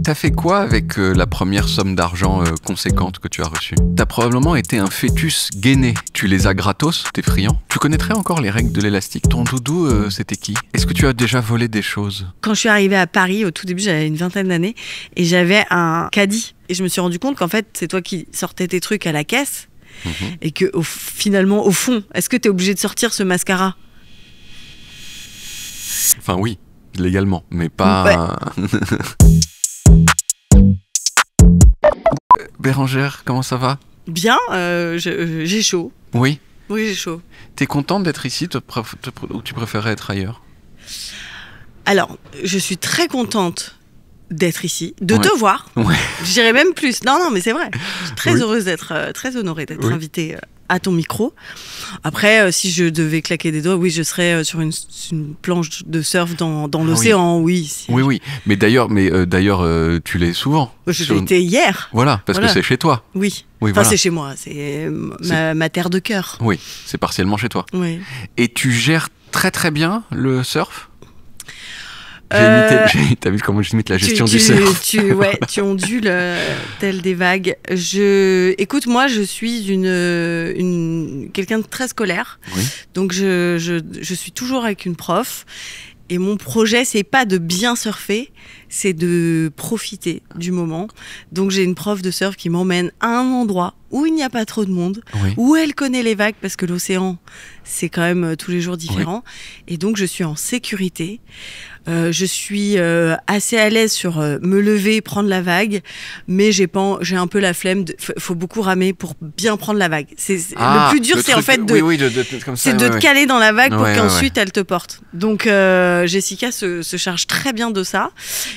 t'as fait quoi avec la première somme d'argent conséquente que tu as reçue? T'as probablement été un fœtus gainé. Tu les as gratos, t'es friand. Tu connaîtrais encore les règles de l'élastique. Ton doudou, c'était qui? Est-ce que tu as déjà volé des choses? Quand je suis arrivée à Paris, au tout début, j'avais une vingtaine d'années et j'avais un caddie. Et je me suis rendu compte qu'en fait, c'est toi qui sortais tes trucs à la caisse et que finalement, au fond, est-ce que t'es obligé de sortir ce mascara? Enfin oui, légalement, mais pas... Ouais. Bérangère, comment ça va? Bien, j'ai chaud. Oui. Oui, j'ai chaud. T'es contente d'être ici ou tu préférais être ailleurs? Alors, je suis très contente d'être ici, de te voir. Ouais. Je dirais même plus. Non, mais c'est vrai. Je suis très heureuse d'être, très honorée d'être invitée à ton micro. Après, si je devais claquer des doigts, oui, je serais sur une planche de surf dans l'océan, oui. Oui. Mais d'ailleurs, tu l'es souvent. Je l'ai été hier. Voilà, parce que c'est chez toi. Oui. Oui, enfin, c'est chez moi. C'est ma terre de cœur. Oui, c'est partiellement chez toi. Oui. Et tu gères très très bien le surf? T'as vu comment j'imite la gestion du surf? Tu ondules tel des vagues. Écoute, moi, je suis quelqu'un de très scolaire. Oui. Donc, je suis toujours avec une prof. Et mon projet, c'est pas de bien surfer, c'est de profiter du moment. Donc, j'ai une prof de surf qui m'emmène à un endroit où il n'y a pas trop de monde, où elle connaît les vagues, parce que l'océan, c'est quand même tous les jours différent. Oui. Et donc, je suis en sécurité. Je suis assez à l'aise sur me lever, prendre la vague, mais j'ai un peu la flemme. Faut beaucoup ramer pour bien prendre la vague. Le plus dur, c'est en fait de te caler dans la vague pour qu'ensuite elle te porte. Donc Jessica se charge très bien de ça,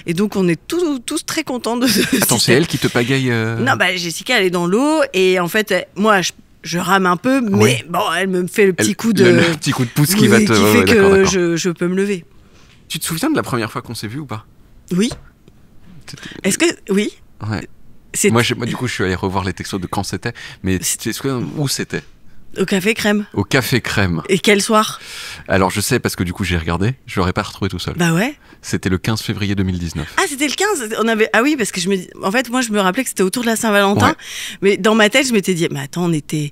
et donc on est tous très contents de. Attends, c'est elle qui te pagaille Non, Jessica, elle est dans l'eau, et en fait, moi, je rame un peu, mais bon, elle me fait le petit coup de pouce qui va te. Qui fait que je peux me lever. Tu te souviens de la première fois qu'on s'est vu ou pas? Oui. Est-ce que... Oui. Ouais. Moi, du coup, je suis allé revoir les textos de quand c'était, mais où c'était? Au Café Crème. Au Café Crème. Et quel soir? Alors, je sais, parce que du coup, j'ai regardé, je l'aurais pas retrouvé tout seul. Bah ouais. C'était le 15 février 2019. Ah, c'était le 15 Ah oui, parce que en fait, moi, je me rappelais que c'était autour de la Saint-Valentin, mais dans ma tête, je m'étais dit, mais attends, on était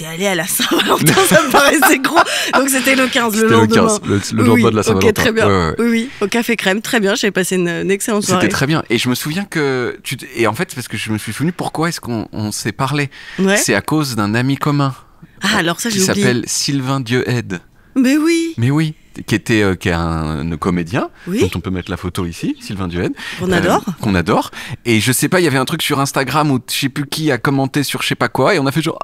allé à la Saint-Valentin, ça me paraissait gros. Donc c'était le 15, le lendemain. Le lendemain de la Saint-Valentin. Ok, très bien. Oui, au Café Crème, très bien. J'avais passé une excellente soirée. C'était très bien. Et je me souviens que... Et en fait, parce que je me suis souvenu pourquoi est-ce qu'on s'est parlé. C'est à cause d'un ami commun. Ah, alors ça, j'ai oublié. Qui s'appelle Sylvain Dieuaide. Mais oui. Qui est un comédien, dont on peut mettre la photo ici, Sylvain Dieuaide. Qu'on adore. Et je sais pas, il y avait un truc sur Instagram où je sais plus qui a commenté sur je sais pas quoi, et on a fait genre...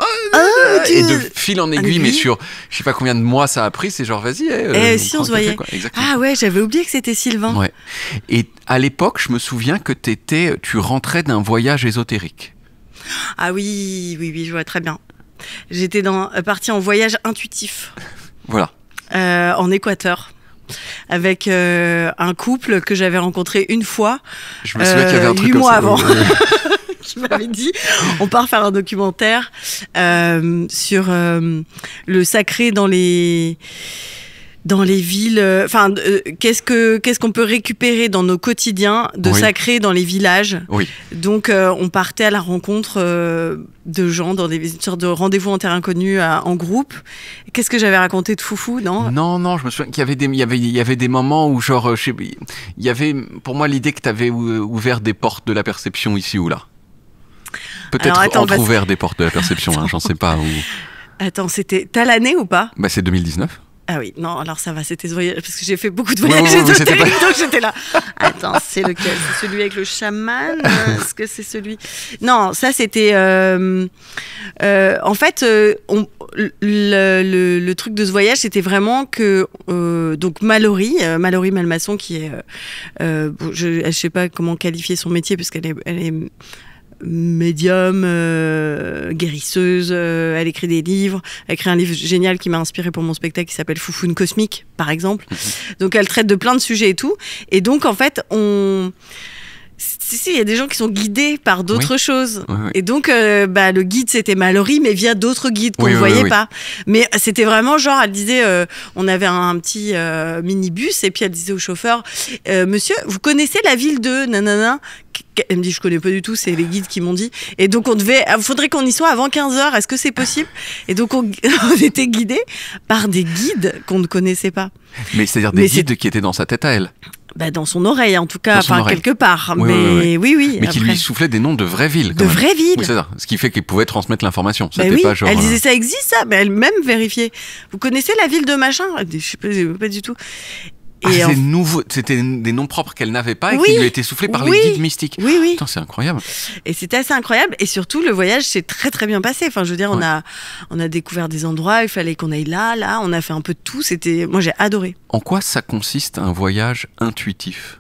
et de fil en aiguille, mais sur je sais pas combien de mois ça a pris, c'est genre vas-y. Si on se voyait. Ah ouais, j'avais oublié que c'était Sylvain. Ouais. Et à l'époque, je me souviens que tu rentrais d'un voyage ésotérique. Ah oui, je vois très bien. J'étais partie en voyage intuitif. Voilà. En Équateur, avec un couple que j'avais rencontré une fois. Je me souviens qu'il y avait un truc 8 comme mois ça. Avant. Qui m'avait dit, on part faire un documentaire sur le sacré dans les villes. Enfin, qu'est-ce qu'on peut récupérer dans nos quotidiens de sacré dans les villages. Oui. Donc, on partait à la rencontre de gens dans des sortes de rendez-vous en terre inconnue en groupe. Qu'est-ce que j'avais raconté de foufou, non? Non, je me souviens qu'il y avait des moments où genre, il y avait pour moi l'idée que tu avais ouvert des portes de la perception ici ou là. Peut-être entrouvert des portes de la perception, j'en sais pas. Attends, t'as l'année ou pas? C'est 2019. Ah oui, non, alors ça va, c'était ce voyage, parce que j'ai fait beaucoup de voyages ésotériques, donc j'étais là. Attends, c'est lequel? C'est celui avec le chaman? Est-ce que c'est celui? Non, ça c'était... en fait, le truc de ce voyage, c'était vraiment que... donc Mallory Malmasson, qui est... je sais pas comment qualifier son métier, parce qu'elle est médium, guérisseuse, elle écrit des livres, elle écrit un livre génial qui m'a inspiré pour mon spectacle qui s'appelle Foufoune Cosmique, par exemple. Donc elle traite de plein de sujets et tout. Et donc en fait, Si, il y a des gens qui sont guidés par d'autres choses. Et donc, le guide, c'était Mallory, mais via d'autres guides qu'on ne voyait pas. Mais c'était vraiment genre, elle disait, on avait un petit minibus, et puis elle disait au chauffeur, monsieur, vous connaissez la ville de nanana? Elle me dit, je connais pas du tout, c'est les guides qui m'ont dit. Et donc, faudrait qu'on y soit avant 15h, est-ce que c'est possible? Et donc, on était guidés par des guides qu'on ne connaissait pas. Mais c'est-à-dire des guides qui étaient dans sa tête à elle? Dans son oreille, en tout cas, quelque part. Oui. Mais qui lui soufflaient des noms de vraies villes. De vraies villes. Oui, c'est ça. Ce qui fait qu'il pouvait transmettre l'information. Pas genre, elle disait, ça existe, ça. Mais elle-même vérifiait. Vous connaissez la ville de machin? Je sais pas du tout. C'est nouveau, c'était des noms propres qu'elle n'avait pas et qui lui étaient soufflés par les guides mystiques. Oui. Putain, c'est incroyable. Et c'était assez incroyable. Et surtout, le voyage s'est très très bien passé. Enfin, je veux dire, on a découvert des endroits, il fallait qu'on aille là. On a fait un peu de tout. Moi, j'ai adoré. En quoi ça consiste un voyage intuitif?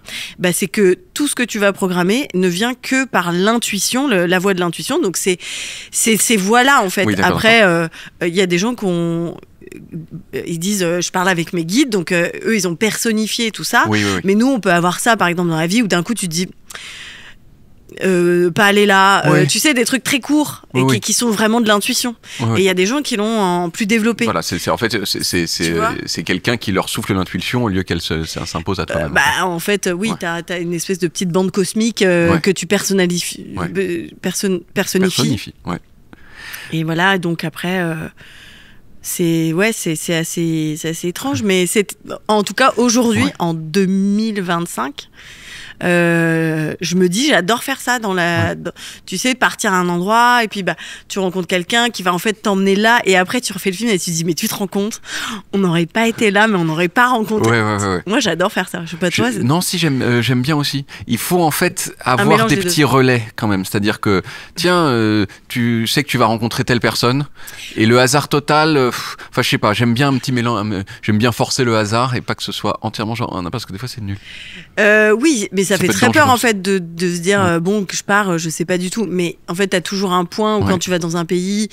C'est que tout ce que tu vas programmer ne vient que par l'intuition, la voie de l'intuition. Donc, c'est ces voies-là, en fait. Après, il y a des gens ils disent je parle avec mes guides, donc eux ils ont personnifié tout ça, mais nous on peut avoir ça par exemple dans la vie où d'un coup tu te dis pas aller là, tu sais, des trucs très courts et qui sont vraiment de l'intuition. Et il y a des gens qui l'ont en plus développé. Voilà, en fait c'est quelqu'un qui leur souffle l'intuition au lieu qu'elle s'impose à toi. En fait, t'as une espèce de petite bande cosmique que tu personnifies. Et voilà, donc après. C'est assez étrange, mais c'est en tout cas aujourd'hui, en 2025, je me dis j'adore faire ça tu sais, partir à un endroit et puis tu rencontres quelqu'un qui va en fait t'emmener là et après tu refais le film et tu te dis mais tu te rends compte, on n'aurait pas été là mais on n'aurait pas rencontré. Moi j'adore faire ça, je sais pas toi. Non, si j'aime bien aussi. Il faut en fait avoir des petits relais quand même, c'est-à-dire que tiens, tu sais que tu vas rencontrer telle personne et le hasard total, enfin je sais pas, j'aime bien un petit mélange, j'aime bien forcer le hasard et pas que ce soit entièrement genre parce que des fois c'est nul. Oui, mais ça fait très peur en fait de se dire que je pars, je sais pas du tout. Mais en fait, t'as toujours un point où quand tu vas dans un pays,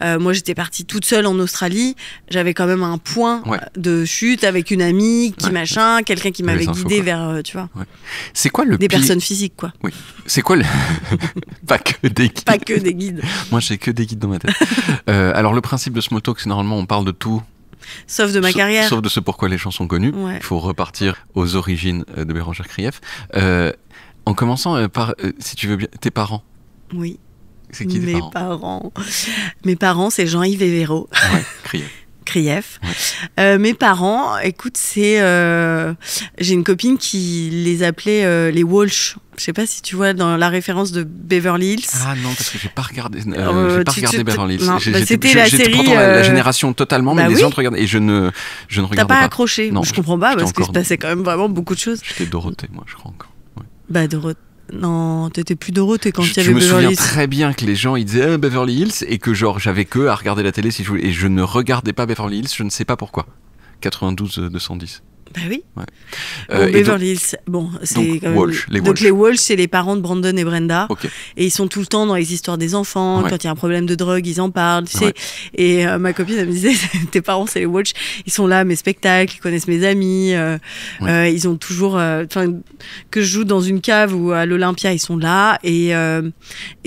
moi j'étais partie toute seule en Australie, j'avais quand même un point de chute avec une amie qui machin, quelqu'un qui m'avait guidée vers, tu vois. C'est quoi le des personnes physiques quoi. Oui. C'est quoi pas que des guides. Pas que des guides. Moi j'ai que des guides dans ma tête. Alors le principe de Small Talk, c'est normalement on parle de tout. Sauf de ma carrière. Sauf de ce pourquoi les gens sont connus. Il faut repartir aux origines de Bérengère Krief. En commençant par, si tu veux bien, tes parents. Oui. C'est qui tes parents? Mes parents, c'est Jean-Yves et Véro. Krief. Mes parents, écoute, j'ai une copine qui les appelait les Walsh. Je sais pas si tu vois dans la référence de Beverly Hills. Ah non, parce que j'ai pas regardé Beverly Hills. Non, c'était la série. Pourtant la génération totalement, mais les autres regardent et je ne regardais pas. T'as pas accroché? Non, je comprends pas parce qu'il se passait quand même vraiment beaucoup de choses. J'étais Dorothée, moi, je crois encore. Dorothée. Non, t'étais plus Dorothée quand il y avait Beverly Hills. Je me souviens très bien que les gens ils disaient Beverly Hills et que genre j'avais que à regarder la télé si je voulais et je ne regardais pas Beverly Hills, je ne sais pas pourquoi. 92-210. Oui. Beverly Hills, c'est quand même. Les Walsh, c'est les parents de Brandon et Brenda. Et ils sont tout le temps dans les histoires des enfants. Quand il y a un problème de drogue, ils en parlent, tu sais. Et ma copine, elle me disait, tes parents, c'est les Walsh. Ils sont là à mes spectacles, ils connaissent mes amis. Ils ont toujours, que je joue dans une cave ou à l'Olympia, ils sont là. Et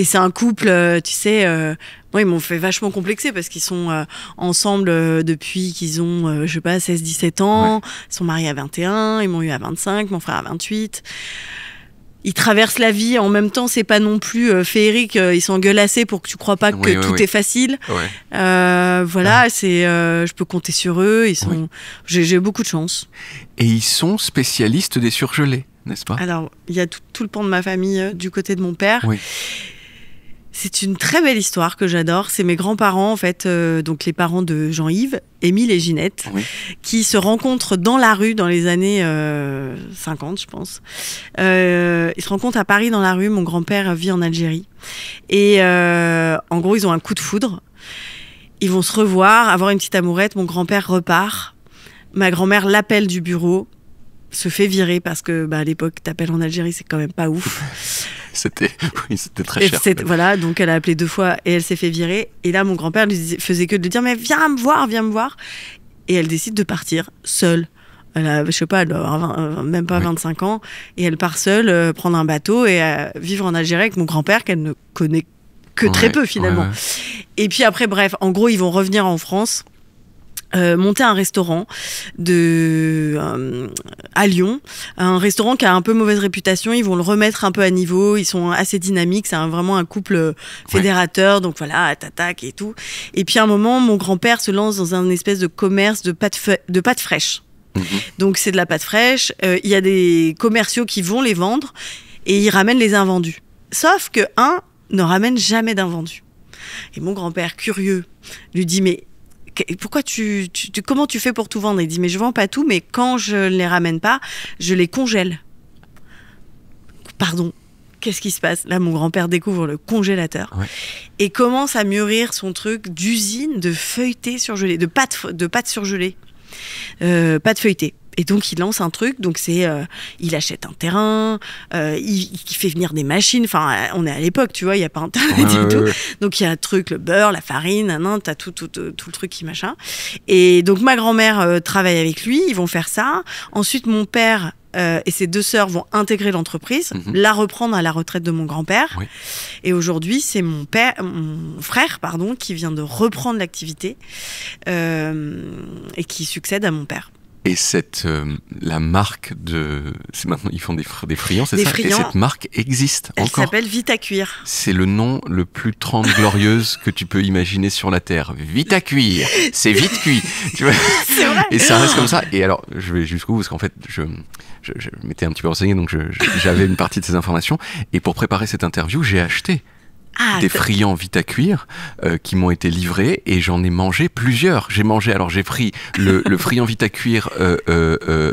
c'est un couple, tu sais. Moi, ils m'ont fait vachement complexer parce qu'ils sont ensemble depuis qu'ils ont, je sais pas, 16-17 ans. Ils sont mariés à 21, ils m'ont eu à 25, mon frère à 28. Ils traversent la vie en même temps, c'est pas non plus féerique. Ils sont engueulassés pour que tu crois pas que tout est facile. Voilà, je peux compter sur eux. J'ai beaucoup de chance. Et ils sont spécialistes des surgelés, n'est-ce pas? Alors, il y a tout le pan de ma famille du côté de mon père. C'est une très belle histoire que j'adore. C'est mes grands-parents, en fait, donc les parents de Jean-Yves, Émile et Ginette, qui se rencontrent dans la rue dans les années 50, je pense. Ils se rencontrent à Paris dans la rue. Mon grand-père vit en Algérie. Et en gros, ils ont un coup de foudre. Ils vont se revoir, avoir une petite amourette. Mon grand-père repart. Ma grand-mère l'appelle du bureau, se fait virer parce que à l'époque, t'appelles en Algérie, c'est quand même pas ouf. C'était très cher. Voilà, donc elle a appelé 2 fois et elle s'est fait virer. Et là, mon grand-père lui faisait que de lui dire mais viens me voir. Et elle décide de partir seule Elle a, je sais pas, elle doit avoir même pas 25 ans. Et elle part seule prendre un bateau et vivre en Algérie avec mon grand-père qu'elle ne connaît que très peu finalement. Et puis après, bref, en gros, ils vont revenir en France. Monter un restaurant à Lyon, un restaurant qui a un peu mauvaise réputation. Ils vont le remettre un peu à niveau. Ils sont assez dynamiques. C'est vraiment un couple fédérateur. Donc voilà, tac et tout. Et puis à un moment, mon grand-père se lance dans un espèce de commerce de pâtes fraîches. Donc c'est de la pâte fraîche. Il y a des commerciaux qui vont les vendre et ils ramènent les invendus. Sauf que un ne ramène jamais d'invendus. Et mon grand-père, curieux, lui dit mais pourquoi comment tu fais pour tout vendre? Il dit mais je vends pas tout, mais quand je ne les ramène pas, je les congèle. Pardon, qu'est-ce qui se passe? Là, mon grand-père découvre le congélateur et commence à mûrir son truc d'usine de feuilleté surgelé, de pâte surgelée, pâte feuilletée. Et donc, il lance un truc. Donc, il achète un terrain, il fait venir des machines. Enfin, on est à l'époque, tu vois, il n'y a pas Internet et tout. Donc, il y a un truc, le beurre, la farine, t'as tout le truc qui machin. Et donc, ma grand-mère travaille avec lui. Ils vont faire ça. Ensuite, mon père et ses deux sœurs vont intégrer l'entreprise, la reprendre à la retraite de mon grand-père. Et aujourd'hui, c'est mon frère, qui vient de reprendre l'activité et qui succède à mon père. Et la marque maintenant ils font des friands, c'est ça? Et cette marque existe encore. Elle s'appelle Vitacuir. C'est le nom le plus 30 glorieuse que tu peux imaginer sur la terre. Vitacuir, c'est vite cuit. Tu vois. C'est vrai. Et ça reste comme ça. Et alors, je vais jusqu'au bout parce qu'en fait, je m'étais un petit peu renseigné, donc j'avais une partie de ces informations. Et pour préparer cette interview, j'ai acheté des friands Vitacuir qui m'ont été livrés et j'en ai mangé plusieurs. J'ai pris le friand Vitacuir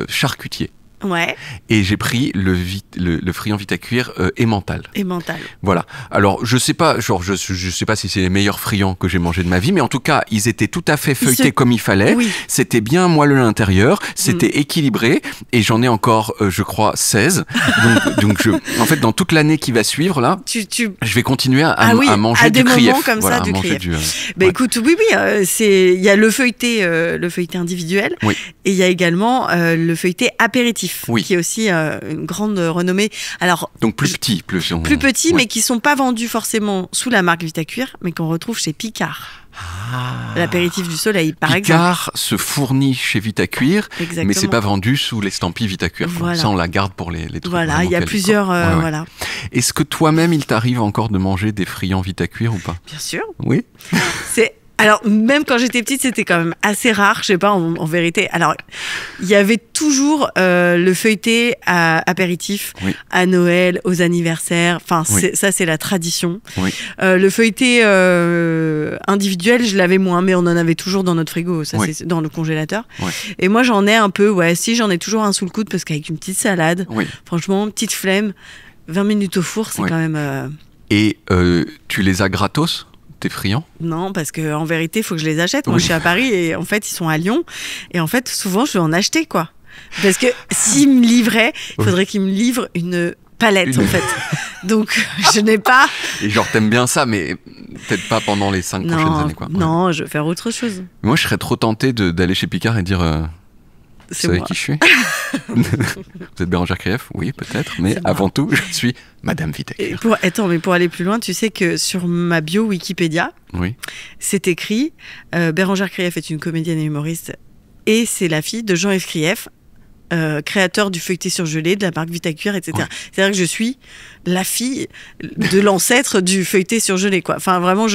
charcutier. Ouais. Et j'ai pris le friand Vitacuir emmental. Emmental. Voilà. Alors, je sais pas si c'est les meilleurs friands que j'ai mangés de ma vie, mais en tout cas, ils étaient tout à fait feuilletés comme il fallait. Oui. C'était bien moelleux à l'intérieur, c'était équilibré, et j'en ai encore, je crois, 16. Donc en fait, dans toute l'année qui va suivre, là, je vais continuer à manger du krief. À des moments comme ça, du krief. Écoute, il y a le feuilleté individuel, et il y a également le feuilleté apéritif. Qui est aussi une grande renommée. Alors, donc plus petit, mais qui ne sont pas vendus forcément sous la marque Vitacuir, mais qu'on retrouve chez Picard. L'apéritif du soleil, par exemple. Picard se fournit chez Vitacuir, mais c'est pas vendu sous l'estampille Vitacuir. Voilà. Ça, on la garde pour les trucs. Voilà, il y a plusieurs. Voilà. Est-ce que toi-même, il t'arrive encore de manger des friands Vitacuir ou pas? Bien sûr. Oui. Alors, même quand j'étais petite, c'était quand même assez rare, je sais pas, en vérité. Alors, il y avait toujours le feuilleté apéritif à Noël, aux anniversaires. Enfin, ça, c'est la tradition. Le feuilleté individuel, je l'avais moins, mais on en avait toujours dans notre frigo, ça, c'est dans le congélateur. Et moi, j'en ai un peu, j'en ai toujours un sous le coude, parce qu'avec une petite salade, franchement, petite flemme, 20 minutes au four, c'est quand même... Et tu les as gratos, tes friands? Non, parce qu'en vérité, il faut que je les achète. Moi, je suis à Paris et en fait, ils sont à Lyon. Et en fait, souvent, je vais en acheter, quoi. Parce que s'ils me livraient, il faudrait qu'ils me livrent une palette, en fait. Donc, je n'ai pas... Et genre, t'aimes bien ça, mais peut-être pas pendant les 5 prochaines années, quoi. Non, je vais faire autre chose. Moi, je serais trop tenté d'aller chez Picard et dire... Vous savez qui je suis? Vous êtes Bérangère Krief? Oui, peut-être, mais avant tout, je suis Madame Vitacuir. Mais pour aller plus loin, tu sais que sur ma bio Wikipédia, c'est écrit Bérangère Krief est une comédienne et humoriste et c'est la fille de Jean-Yves Krief, créateur du feuilleté surgelé, de la marque Vitacuir, etc. C'est-à-dire que je suis la fille de l'ancêtre du feuilleté surgelé, quoi. Enfin, vraiment,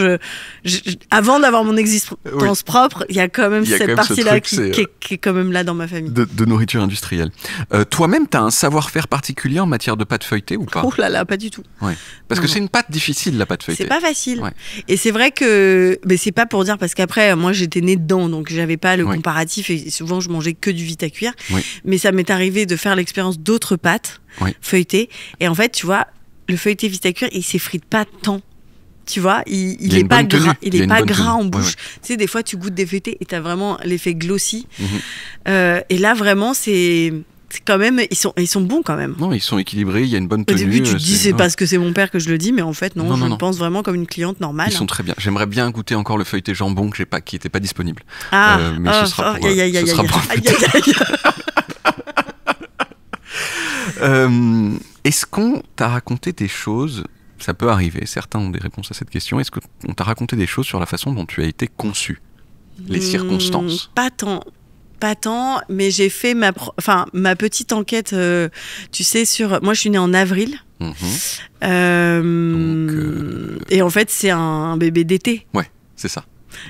avant d'avoir mon existence propre, il y a quand même cette partie-là qui est quand même là dans ma famille. De nourriture industrielle. Toi-même, tu as un savoir-faire particulier en matière de pâte feuilletée ou pas? Oh là là, pas du tout. Parce que c'est une pâte difficile, la pâte feuilletée. C'est pas facile. Et c'est vrai que... Mais c'est pas pour dire, parce qu'après, moi, j'étais née dedans, donc j'avais pas le comparatif, et souvent, je mangeais que du Vitacuir. Mais ça m'est arrivé de faire l'expérience d'autres pâtes feuilletées. Et en fait, tu vois, le feuilleté Vitacuir, il s'effrite pas tant. Tu vois, il est pas gras, en bouche. Tu sais, des fois, tu goûtes des feuilletés et tu as vraiment l'effet glossy. Et là, vraiment, c'est quand même, ils sont bons quand même. Non, ils sont équilibrés, il y a une bonne tenue. Au début, tu te dis c'est parce que c'est mon père que je le dis, mais en fait, non, je le pense vraiment comme une cliente normale. Ils sont très bien. J'aimerais bien goûter encore le feuilleté jambon qui n'était pas disponible. Mais ce sera pour Est-ce qu'on t'a raconté des choses, ça peut arriver, certains ont des réponses à cette question, est-ce qu'on t'a raconté des choses sur la façon dont tu as été conçue, les circonstances? Pas tant, mais j'ai fait ma petite enquête, tu sais, moi je suis née en avril. Et en fait, c'est un bébé d'été. Ouais, c'est ça.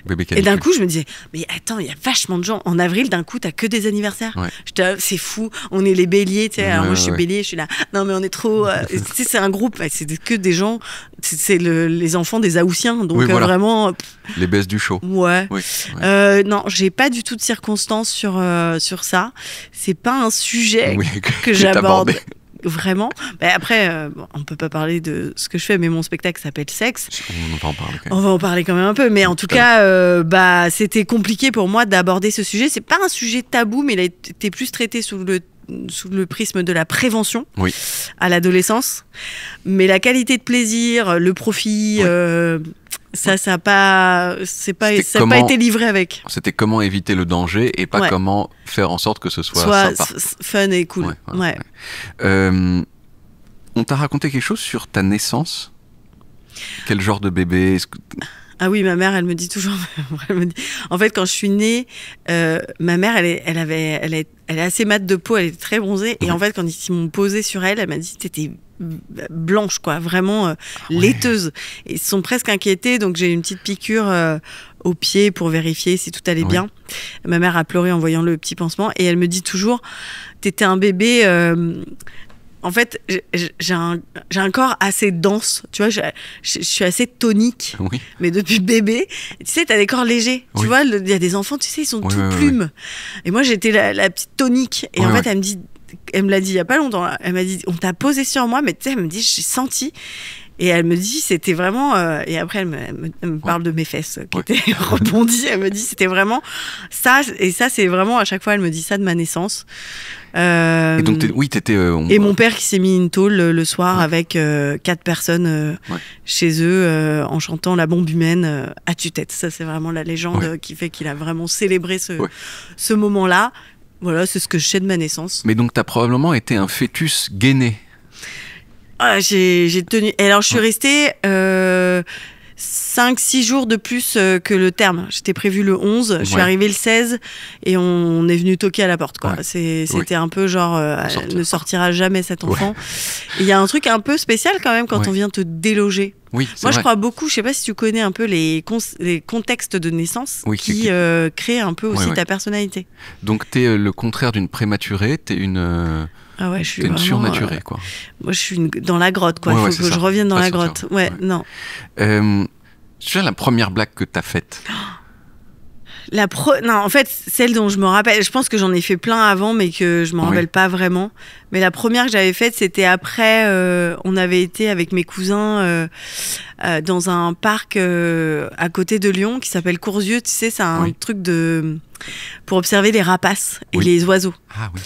Bébé et d'un coup, je me disais, mais attends, il y a vachement de gens. En avril, d'un coup, t'as que des anniversaires. Ouais. C'est fou. On est les béliers, tu sais. Alors moi, je suis bélier, je suis là. Non, mais on est trop. Tu sais, c'est un groupe. C'est que des gens. C'est les enfants des Haussiens. Donc voilà. Vraiment. Les baisses du show. Ouais. Non, j'ai pas du tout de circonstances sur ça. C'est pas un sujet que j'aborde. Vraiment. Après, on peut pas parler de ce que je fais, mais mon spectacle s'appelle Sexe. On va en parler quand même. On va en parler quand même un peu, mais en tout cas, c'était compliqué pour moi d'aborder ce sujet. C'est pas un sujet tabou, mais il a été plus traité sous le prisme de la prévention à l'adolescence. Mais la qualité de plaisir, le profit, ça n'a pas été livré avec. C'était comment éviter le danger et pas comment faire en sorte que ce soit sympa. Fun et cool. On t'a raconté quelque chose sur ta naissance? Quel genre de bébé? Ah oui, ma mère, elle me dit toujours. En fait, quand je suis née, ma mère, elle est assez mate de peau, elle était très bronzée. Et en fait, quand ils m'ont posée sur elle m'a dit, t'étais blanche, quoi, vraiment laiteuse. Et ils se sont presque inquiétés, donc j'ai eu une petite piqûre au pied pour vérifier si tout allait bien. Ma mère a pleuré en voyant le petit pansement, et elle me dit toujours, t'étais un bébé. En fait, j'ai un corps assez dense, tu vois, je suis assez tonique, mais depuis bébé, tu sais, t'as des corps légers, tu vois, il y a des enfants, tu sais, ils sont tout plumes. Et moi, j'étais la petite tonique, et en fait, elle me l'a dit il y a pas longtemps, elle m'a dit, on t'a posé sur moi, mais tu sais, elle me dit, j'ai senti. Et elle me dit, c'était vraiment... et après, elle me parle de mes fesses qui étaient rebondies. Elle me dit, c'était vraiment ça. Et ça, c'est vraiment, à chaque fois, elle me dit ça de ma naissance. Et donc, t'étais... Et mon père qui s'est mis une tôle le soir avec 4 personnes chez eux en chantant La bombe humaine à tue-tête. Ça, c'est vraiment la légende qui fait qu'il a vraiment célébré ce moment-là. Voilà, c'est ce que je sais de ma naissance. Mais donc, t'as probablement été un fœtus gainé. J'ai tenu. Et alors, je suis restée 5-6 jours de plus que le terme. J'étais prévue le 11, je suis arrivée le 16 et on est venu toquer à la porte, quoi. C'était un peu genre, elle ne sortira jamais cet enfant. Il y a un truc un peu spécial quand même quand on vient te déloger. Moi, je crois beaucoup, je sais pas si tu connais un peu les contextes de naissance qui créent un peu aussi ta personnalité. Donc, t'es le contraire d'une prématurée, t'es une... Ah ouais, je suis une surnaturée, quoi. Moi, je suis dans la grotte, quoi. Il faut que je revienne dans la grotte. Non. C'est la première blague que t'as faite. Non, en fait, celle dont je me rappelle, je pense que j'en ai fait plein avant, mais que je m'en rappelle pas vraiment. Mais la première que j'avais faite, c'était après, on avait été avec mes cousins dans un parc à côté de Lyon qui s'appelle Courzieux. Tu sais, c'est un truc pour observer les rapaces et les oiseaux. Ah oui.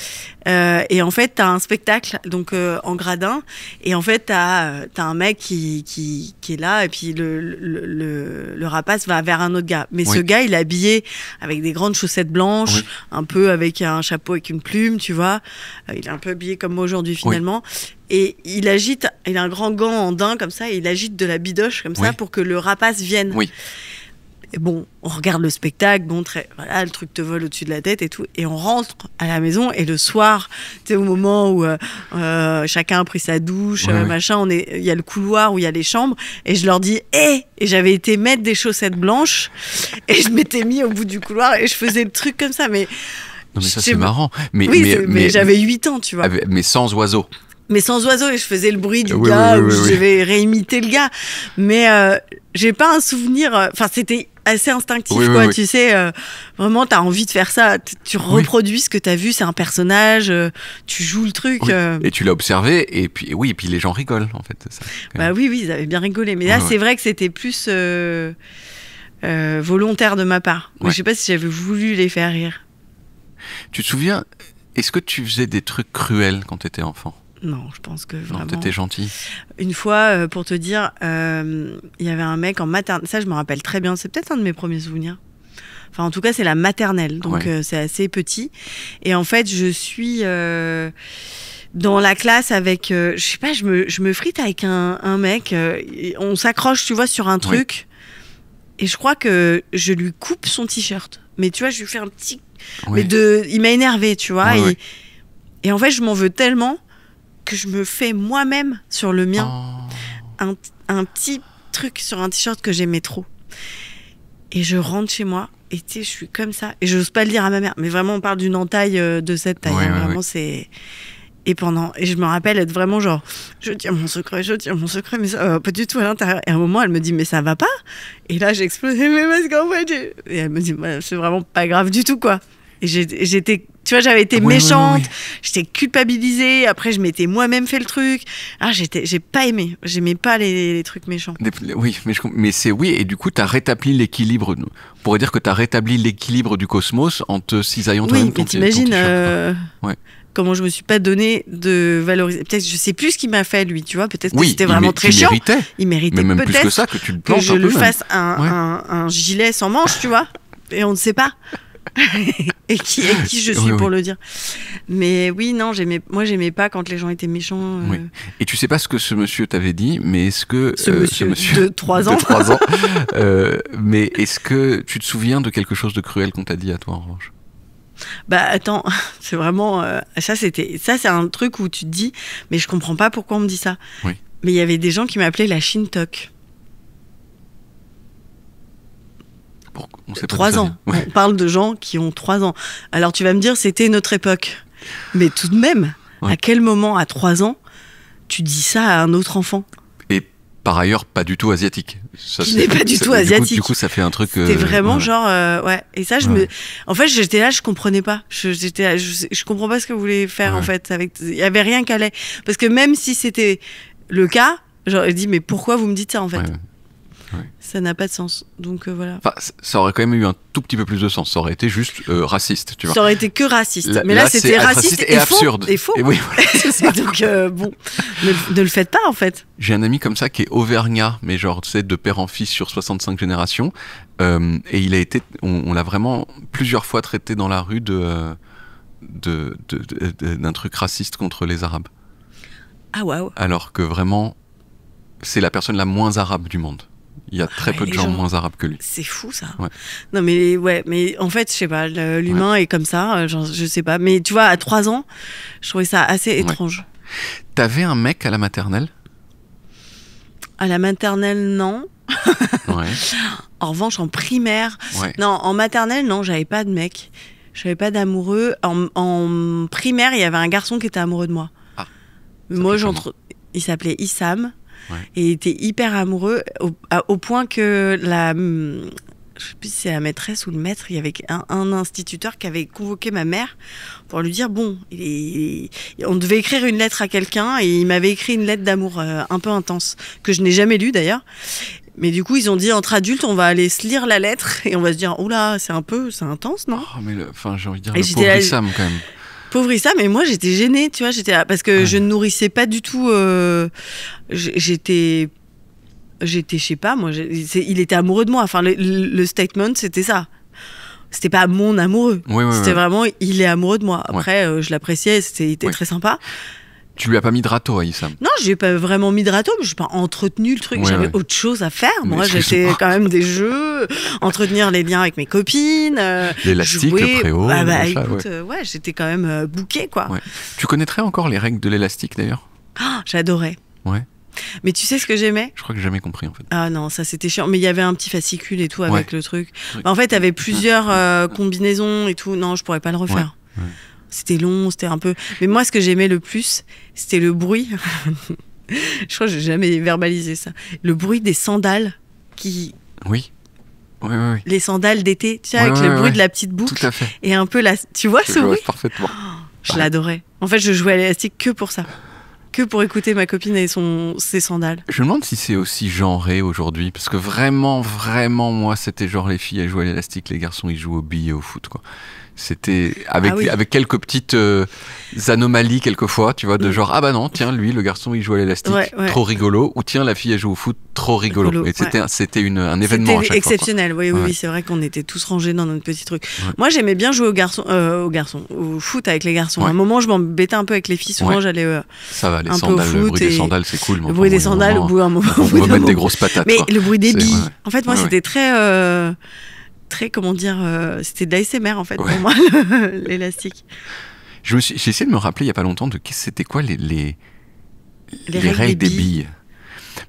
Et en fait, t'as un spectacle donc en gradin, et en fait t'as un mec qui est là, et puis le rapace va vers un autre gars. Mais ce gars, il est habillé avec des grandes chaussettes blanches, un peu avec un chapeau avec une plume, tu vois. Il est un peu habillé comme moi aujourd'hui finalement. Et il a un grand gant en daim comme ça, et il agite de la bidoche comme ça pour que le rapace vienne. Et bon, on regarde le spectacle, voilà, le truc te vole au-dessus de la tête et tout, et on rentre à la maison, et le soir, tu sais, au moment où chacun a pris sa douche, machin, il y a le couloir où il y a les chambres, et je leur dis, et j'avais été mettre des chaussettes blanches, et je m'étais mis au bout du couloir, et je faisais le truc comme ça, mais... Non mais ça c'est marrant. Mais j'avais 8 ans, tu vois. Mais sans oiseaux. Mais sans oiseaux, et je faisais le bruit du gars, où je devais réimiter le gars. Mais j'ai pas un souvenir... Enfin, c'était assez instinctif, quoi. Tu sais, vraiment, t'as envie de faire ça. Tu reproduis ce que t'as vu, c'est un personnage, tu joues le truc. Et tu l'as observé, et puis les gens rigolent, en fait. Ça, oui, ils avaient bien rigolé. Mais là, c'est vrai que c'était plus volontaire de ma part. Mais je sais pas si j'avais voulu les faire rire. Tu te souviens, est-ce que tu faisais des trucs cruels quand t'étais enfant ? Non, je pense que vraiment... Non, t'étais gentil. Une fois, pour te dire, il y avait un mec en maternelle. Ça, je me rappelle très bien. C'est peut-être un de mes premiers souvenirs. Enfin, en tout cas, c'est la maternelle. Donc, c'est assez petit. Et en fait, je suis dans la classe avec, je sais pas, je me frite avec un mec, on s'accroche, tu vois, sur un truc, et je crois que je lui coupe son t-shirt. Mais tu vois, je lui fais un petit... Mais il m'a énervé, tu vois, et en fait, je m'en veux tellement que je me fais moi-même sur le mien un petit truc sur un t-shirt que j'aimais trop. Et je rentre chez moi, et tu sais, je suis comme ça, et j'ose pas le dire à ma mère, mais vraiment, on parle d'une entaille de cette taille, vraiment, c'est... Et je me rappelle être vraiment genre, je tiens mon secret, mais ça va pas du tout à l'intérieur. Et à un moment, elle me dit, mais ça va pas? Et là, j'ai explosé, mais parce qu'en fait, et elle me dit, bah, c'est vraiment pas grave du tout, quoi. Et j'étais, tu vois, j'avais été méchante, j'étais culpabilisée, après, je m'étais moi-même fait le truc. Ah, j'ai pas aimé, j'aimais pas les trucs méchants. Oui, mais et du coup, t'as rétabli l'équilibre. On pourrait dire que t'as rétabli l'équilibre du cosmos en te cisaillant toi-même ton t-shirt. Oui, mais t'imagines, comment je me suis pas donné de valoriser. Peut-être, je sais plus ce qu'il m'a fait, lui, tu vois. Peut-être que c'était vraiment très chiant. Il méritait mais même peut-être plus que ça, que tu le plantes que je lui fasse un gilet sans manches, tu vois. Et on ne sait pas. et qui je suis pour le dire. Mais oui, non, moi j'aimais pas quand les gens étaient méchants. Et tu sais pas ce que ce monsieur t'avait dit, mais est-ce que ce monsieur de 3 ans, mais est-ce que tu te souviens de quelque chose de cruel qu'on t'a dit à toi en revanche? Bah attends, c'est vraiment ça c'est un truc où tu te dis mais je comprends pas pourquoi on me dit ça. Mais il y avait des gens qui m'appelaient la Shintok. On sait pas 3 ans. On parle de gens qui ont 3 ans. Alors tu vas me dire c'était notre époque. Mais tout de même, à quel moment à 3 ans tu dis ça à un autre enfant? Par ailleurs, pas du tout asiatique. Qui n'est pas du tout asiatique. Du coup, ça fait un truc... C'était vraiment genre... Et ça, en fait, j'étais là, je comprenais pas. Je comprends pas ce que vous voulez faire, en fait. Il y avait rien qui allait. Parce que même si c'était le cas, j'aurais dit, mais pourquoi vous me dites ça, en fait? Ça n'a pas de sens. Donc voilà. Enfin, ça aurait quand même eu un tout petit peu plus de sens. Ça aurait été juste raciste, tu vois. Ça aurait été que raciste. Mais là c'était raciste et absurde. Et faux. Et oui, donc bon, ne le faites pas en fait. J'ai un ami comme ça qui est auvergnat, mais genre tu sais de père en fils sur 65 générations. Et il a été, on l'a vraiment plusieurs fois traité dans la rue d'un truc raciste contre les Arabes. Ah waouh. Alors que vraiment, c'est la personne la moins arabe du monde. Il y a très peu de gens moins arabes que lui. C'est fou ça. Non mais en fait je sais pas, l'humain est comme ça, je sais pas. Mais tu vois à 3 ans, je trouvais ça assez étrange. T'avais un mec à la maternelle? À la maternelle non. En revanche en primaire, non, en maternelle non, j'avais pas de mec, j'avais pas d'amoureux. En primaire il y avait un garçon qui était amoureux de moi. Moi il s'appelait Issam. Et il était hyper amoureux au point que je sais plus si c'est la maîtresse ou le maître, il y avait un instituteur qui avait convoqué ma mère pour lui dire bon, on devait écrire une lettre à quelqu'un et il m'avait écrit une lettre d'amour un peu intense que je n'ai jamais lue d'ailleurs. Mais du coup, ils ont dit entre adultes, on va aller se lire la lettre et on va se dire oula, c'est intense, non? Mais j'ai envie de dire le pauvre Issam quand même. Pauvre Issa, mais moi j'étais gênée, tu vois, parce que je ne nourrissais pas du tout. J'étais, je sais pas, moi, il était amoureux de moi. Enfin, le statement, c'était ça. C'était pas mon amoureux. C'était vraiment, il est amoureux de moi. Après, je l'appréciais, il était très sympa. Tu lui as pas mis de râteau à Issam? Non, j'ai pas vraiment mis de râteau, mais j'ai pas entretenu le truc. J'avais autre chose à faire. Moi, j'étais quand même des jeux, entretenir les liens avec mes copines, l'élastique, jouer. le préau. Écoute, j'étais quand même bouquée, quoi. Tu connaîtrais encore les règles de l'élastique d'ailleurs? J'adorais. Mais tu sais ce que j'aimais? Je crois que j'ai jamais compris en fait. Ah non, ça c'était chiant. Mais il y avait un petit fascicule et tout avec le truc. En fait, il y avait plusieurs combinaisons et tout. Non, je pourrais pas le refaire. C'était long, c'était un peu... Mais moi, ce que j'aimais le plus, c'était le bruit. Je crois que j'ai jamais verbalisé ça. Le bruit des sandales qui... Oui. Les sandales d'été, tu sais, avec le bruit de la petite boucle. Tout à fait. Et un peu la... Tu vois ce bruit? Parfaitement. Je l'adorais. En fait, je jouais à l'élastique que pour ça. que pour écouter ma copine et ses sandales. Je me demande si c'est aussi genré aujourd'hui, parce que vraiment, moi, c'était genre les filles elles jouent à l'élastique, les garçons ils jouent aux billes et au foot, quoi. C'était avec quelques petites anomalies quelquefois, tu vois, de genre, ah bah non, tiens, lui, le garçon, il joue à l'élastique, trop rigolo, ou tiens, la fille, elle joue au foot, trop rigolo. Et c'était un événement à chaque exceptionnel, fois. Oui, c'est vrai qu'on était tous rangés dans notre petit truc. Moi, j'aimais bien jouer au foot avec les garçons. À un moment, je m'embêtais un peu avec les filles, souvent j'allais ça va, les sandales, le bruit des sandales, c'est cool. Le bruit des sandales, au bout d'un moment. On va mettre des grosses patates. Mais le bruit des billes, en fait, moi, c'était très... comment dire, c'était de l'ASMR en fait pour moi, l'élastique. J'ai essayé de me rappeler il y a pas longtemps de c'était quoi les règles des billes.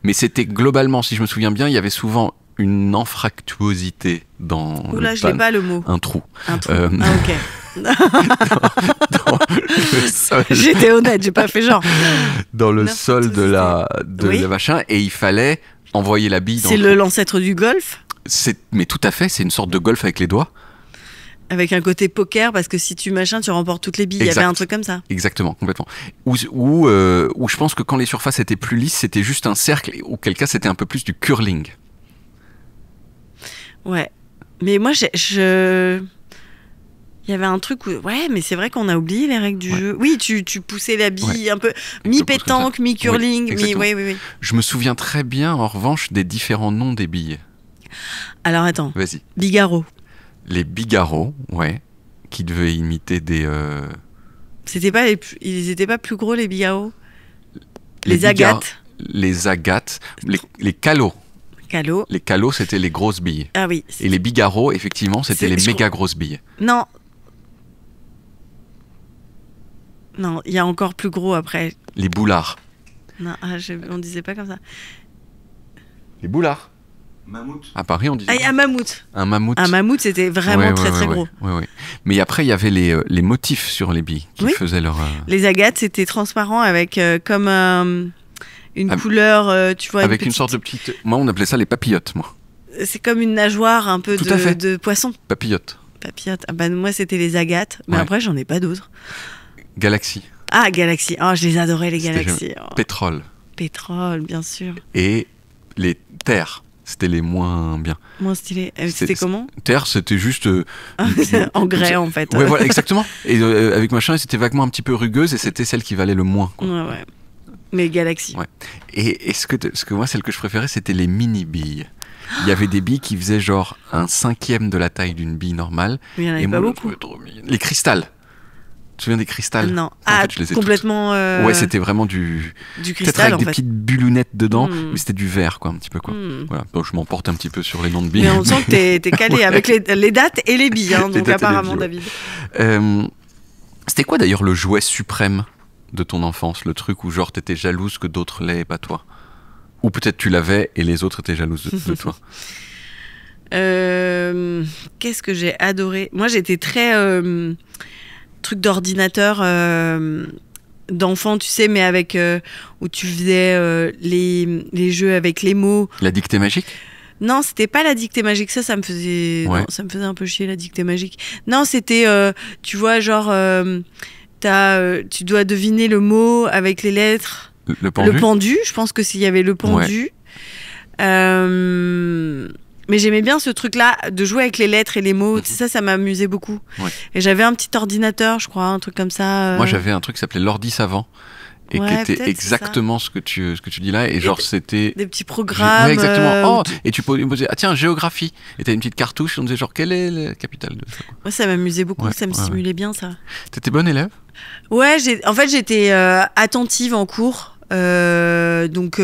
Mais c'était globalement, si je me souviens bien, il y avait souvent une anfractuosité dans Oula, je l'ai pas le mot. Un trou. Ok. dans le sol. J'étais honnête, j'ai pas fait genre. Dans le sol de la machin, et il fallait envoyer la bille dans c'est l'ancêtre du golf. Mais tout à fait, c'est une sorte de golf avec les doigts. Avec un côté poker, parce que si tu tu remportes toutes les billes. Il y avait un truc comme ça. Exactement, complètement. Où je pense que quand les surfaces étaient plus lisses, c'était juste un cercle, auquel cas c'était un peu plus du curling. Ouais. Mais moi, il y avait un truc où... Ouais, mais c'est vrai qu'on a oublié les règles du jeu. Oui, tu poussais la bille un peu mi-pétanque, mi-curling, oui. Je me souviens très bien, en revanche, des différents noms des billes. Alors attends. Vas-y. Bigarreau. Les bigarreaux, qui devaient imiter des... Ils étaient pas plus gros les bigarreaux. Les agates. Les agates. Les calots. Calots. Les calots, c'était les grosses billes. Ah oui. Et les bigarreaux, effectivement, c'était les méga grosses billes. Non, il y a encore plus gros après. Les boulards. Non, on disait pas comme ça. Les boulards. Mammouth. À Paris, on disait. Un mammouth. Un mammouth. Un mammouth, c'était vraiment très gros. Ouais. Mais après, il y avait les motifs sur les billes qui faisaient leur. Les agates, c'était transparent avec comme une couleur, tu vois. Avec une sorte de petite. Moi, on appelait ça les papillotes, moi. C'est comme une nageoire un peu de poisson. Papillotes. Ah bah, moi, c'était les agates. Mais après, j'en ai pas d'autres. Galaxy. Ah, Galaxy. Oh, je les adorais, les Galaxy. Pétrole. Pétrole, bien sûr. Et les terres. C'était les moins bien. Moins stylés. C'était comment ? Terre, c'était juste... en grès, en fait. Ouais, voilà, exactement. Et avec machin, c'était vaguement un petit peu rugueuse et c'était celle qui valait le moins. Quoi. Ouais. Mais Galaxy. Ouais. Et ce que moi, celle que je préférais, c'était les mini-billes. Il y avait des billes qui faisaient genre 1/5 de la taille d'une bille normale. Mais il n'y en avait pas beaucoup. Les cristals. Tu te souviens des cristals ? Non. En fait, je les ai complètement... Ouais, c'était vraiment du cristal, peut-être avec des petites bullunettes dedans, mais c'était du verre, quoi, un petit peu, quoi. Voilà. Donc, je m'emporte un petit peu sur les noms de billes. Mais on sent que t'es calé avec les dates et les billes, hein, donc apparemment, David. C'était quoi, d'ailleurs, le jouet suprême de ton enfance ? Le truc où, genre, t'étais jalouse que d'autres l'aient et pas toi ? Ou peut-être tu l'avais et les autres étaient jalouses de toi ? Qu'est-ce que j'ai adoré ? Moi, j'étais très... truc d'ordinateur d'enfant, tu sais, mais avec où tu faisais les jeux avec les mots. La dictée magique ? Non, c'était pas la dictée magique, ça me faisait non, ça me faisait un peu chier, la dictée magique. Non, c'était tu vois, genre tu dois deviner le mot avec les lettres. Le pendu, je pense que s'il y avait le pendu. Mais j'aimais bien ce truc-là, de jouer avec les lettres et les mots. Ça m'amusait beaucoup. Ouais. Et j'avais un petit ordinateur, je crois, un truc comme ça. Moi, j'avais un truc qui s'appelait l'ordi savant. Et qui était exactement ce que tu dis là. Et genre, c'était... Des petits programmes. Ouais, exactement. Et tu posais, tiens, géographie. Et t'as une petite cartouche, et on disait genre, quelle est la capitale de ça ? Moi, ça m'amusait beaucoup, ça me stimulait bien, ça. T'étais bonne élève ? Ouais, en fait, j'étais attentive en cours. Donc,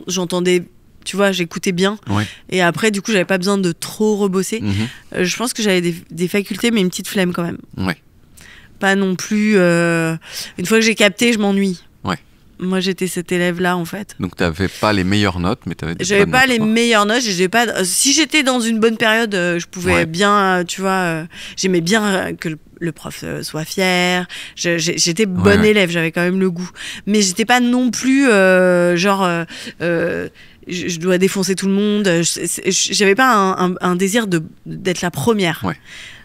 j'entendais... Tu vois, j'écoutais bien. Ouais. Et après, du coup, j'avais pas besoin de trop rebosser. Je pense que j'avais des facultés, mais une petite flemme quand même. Ouais. Pas non plus... Une fois que j'ai capté, je m'ennuie. Ouais. Moi, j'étais cet élève-là, en fait. Donc, t'avais pas les meilleures notes, mais t'avais des J'avais bonnes pas notes, les meilleures notes. Si j'étais dans une bonne période, je pouvais bien, tu vois... j'aimais bien que le prof soit fier. J'étais bonne élève, j'avais quand même le goût. Mais j'étais pas non plus je dois défoncer tout le monde. J'avais pas un désir d'être la première. Ouais.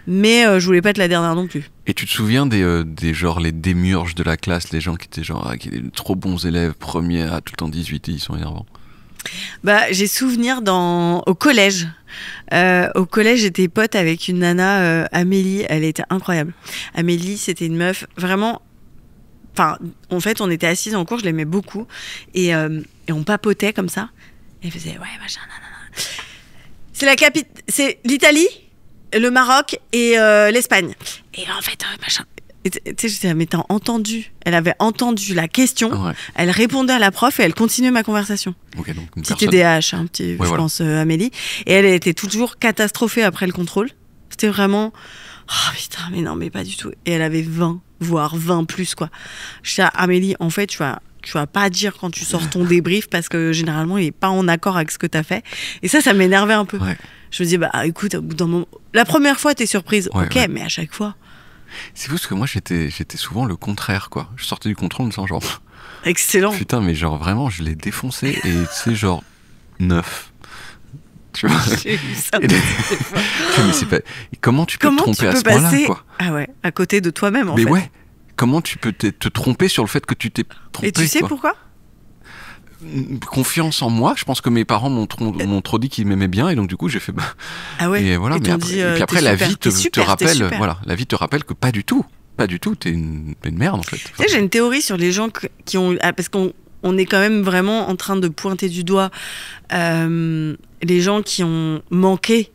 mais je voulais pas être la dernière non plus. Et tu te souviens des genre les démiurges de la classe, les gens qui étaient genre qui étaient trop bons élèves, premiers à tout le temps 18 et ils sont énervants? J'ai souvenir au collège. Au collège, j'étais pote avec une nana, Amélie. Elle était incroyable. Amélie, c'était une meuf vraiment. Enfin, en fait, on était assises en cours, je l'aimais beaucoup, et on papotait comme ça. Et elle faisait ouais, machin, nanana. C'est l'Italie, le Maroc et l'Espagne. Et en fait, machin. Tu sais, je disais, mais t'as entendu? Elle avait entendu la question, elle répondait à la prof et elle continuait ma conversation. Ok, donc une petit TDAH, je pense, Amélie. Et elle était toujours catastrophée après le contrôle. C'était vraiment, oh putain, mais non, mais pas du tout. Et elle avait 20, voire 20 plus, quoi. Je disais, Amélie, en fait, tu vas pas dire quand tu sors ton débrief parce que généralement, il est pas en accord avec ce que t'as fait. Et ça m'énervait un peu. Ouais. Je me dis, écoute, au bout d'un moment, la première fois, t'es surprise, mais à chaque fois. C'est fou parce que moi j'étais souvent le contraire, quoi. Je sortais du contrôle en me disant genre excellent. Putain, mais genre vraiment je l'ai défoncé et c'est genre 9. Tu vois. J'ai eu ça. Mais c'est pas... Comment tu peux te tromper à ce point-là, quoi? Ah ouais, à côté de toi-même en fait. Mais ouais, comment tu peux te tromper sur le fait que tu t'es trompé? Et tu sais pourquoi? Confiance en moi. Je pense que mes parents m'ont trop dit qu'ils m'aimaient bien et donc du coup j'ai fait ah ouais. Et voilà. Et puis après la vie te rappelle, voilà, la vie te rappelle que pas du tout, t'es une merde en fait. Tu sais, j'ai une théorie sur les gens qui ont, parce qu'on est quand même vraiment en train de pointer du doigt les gens qui ont manqué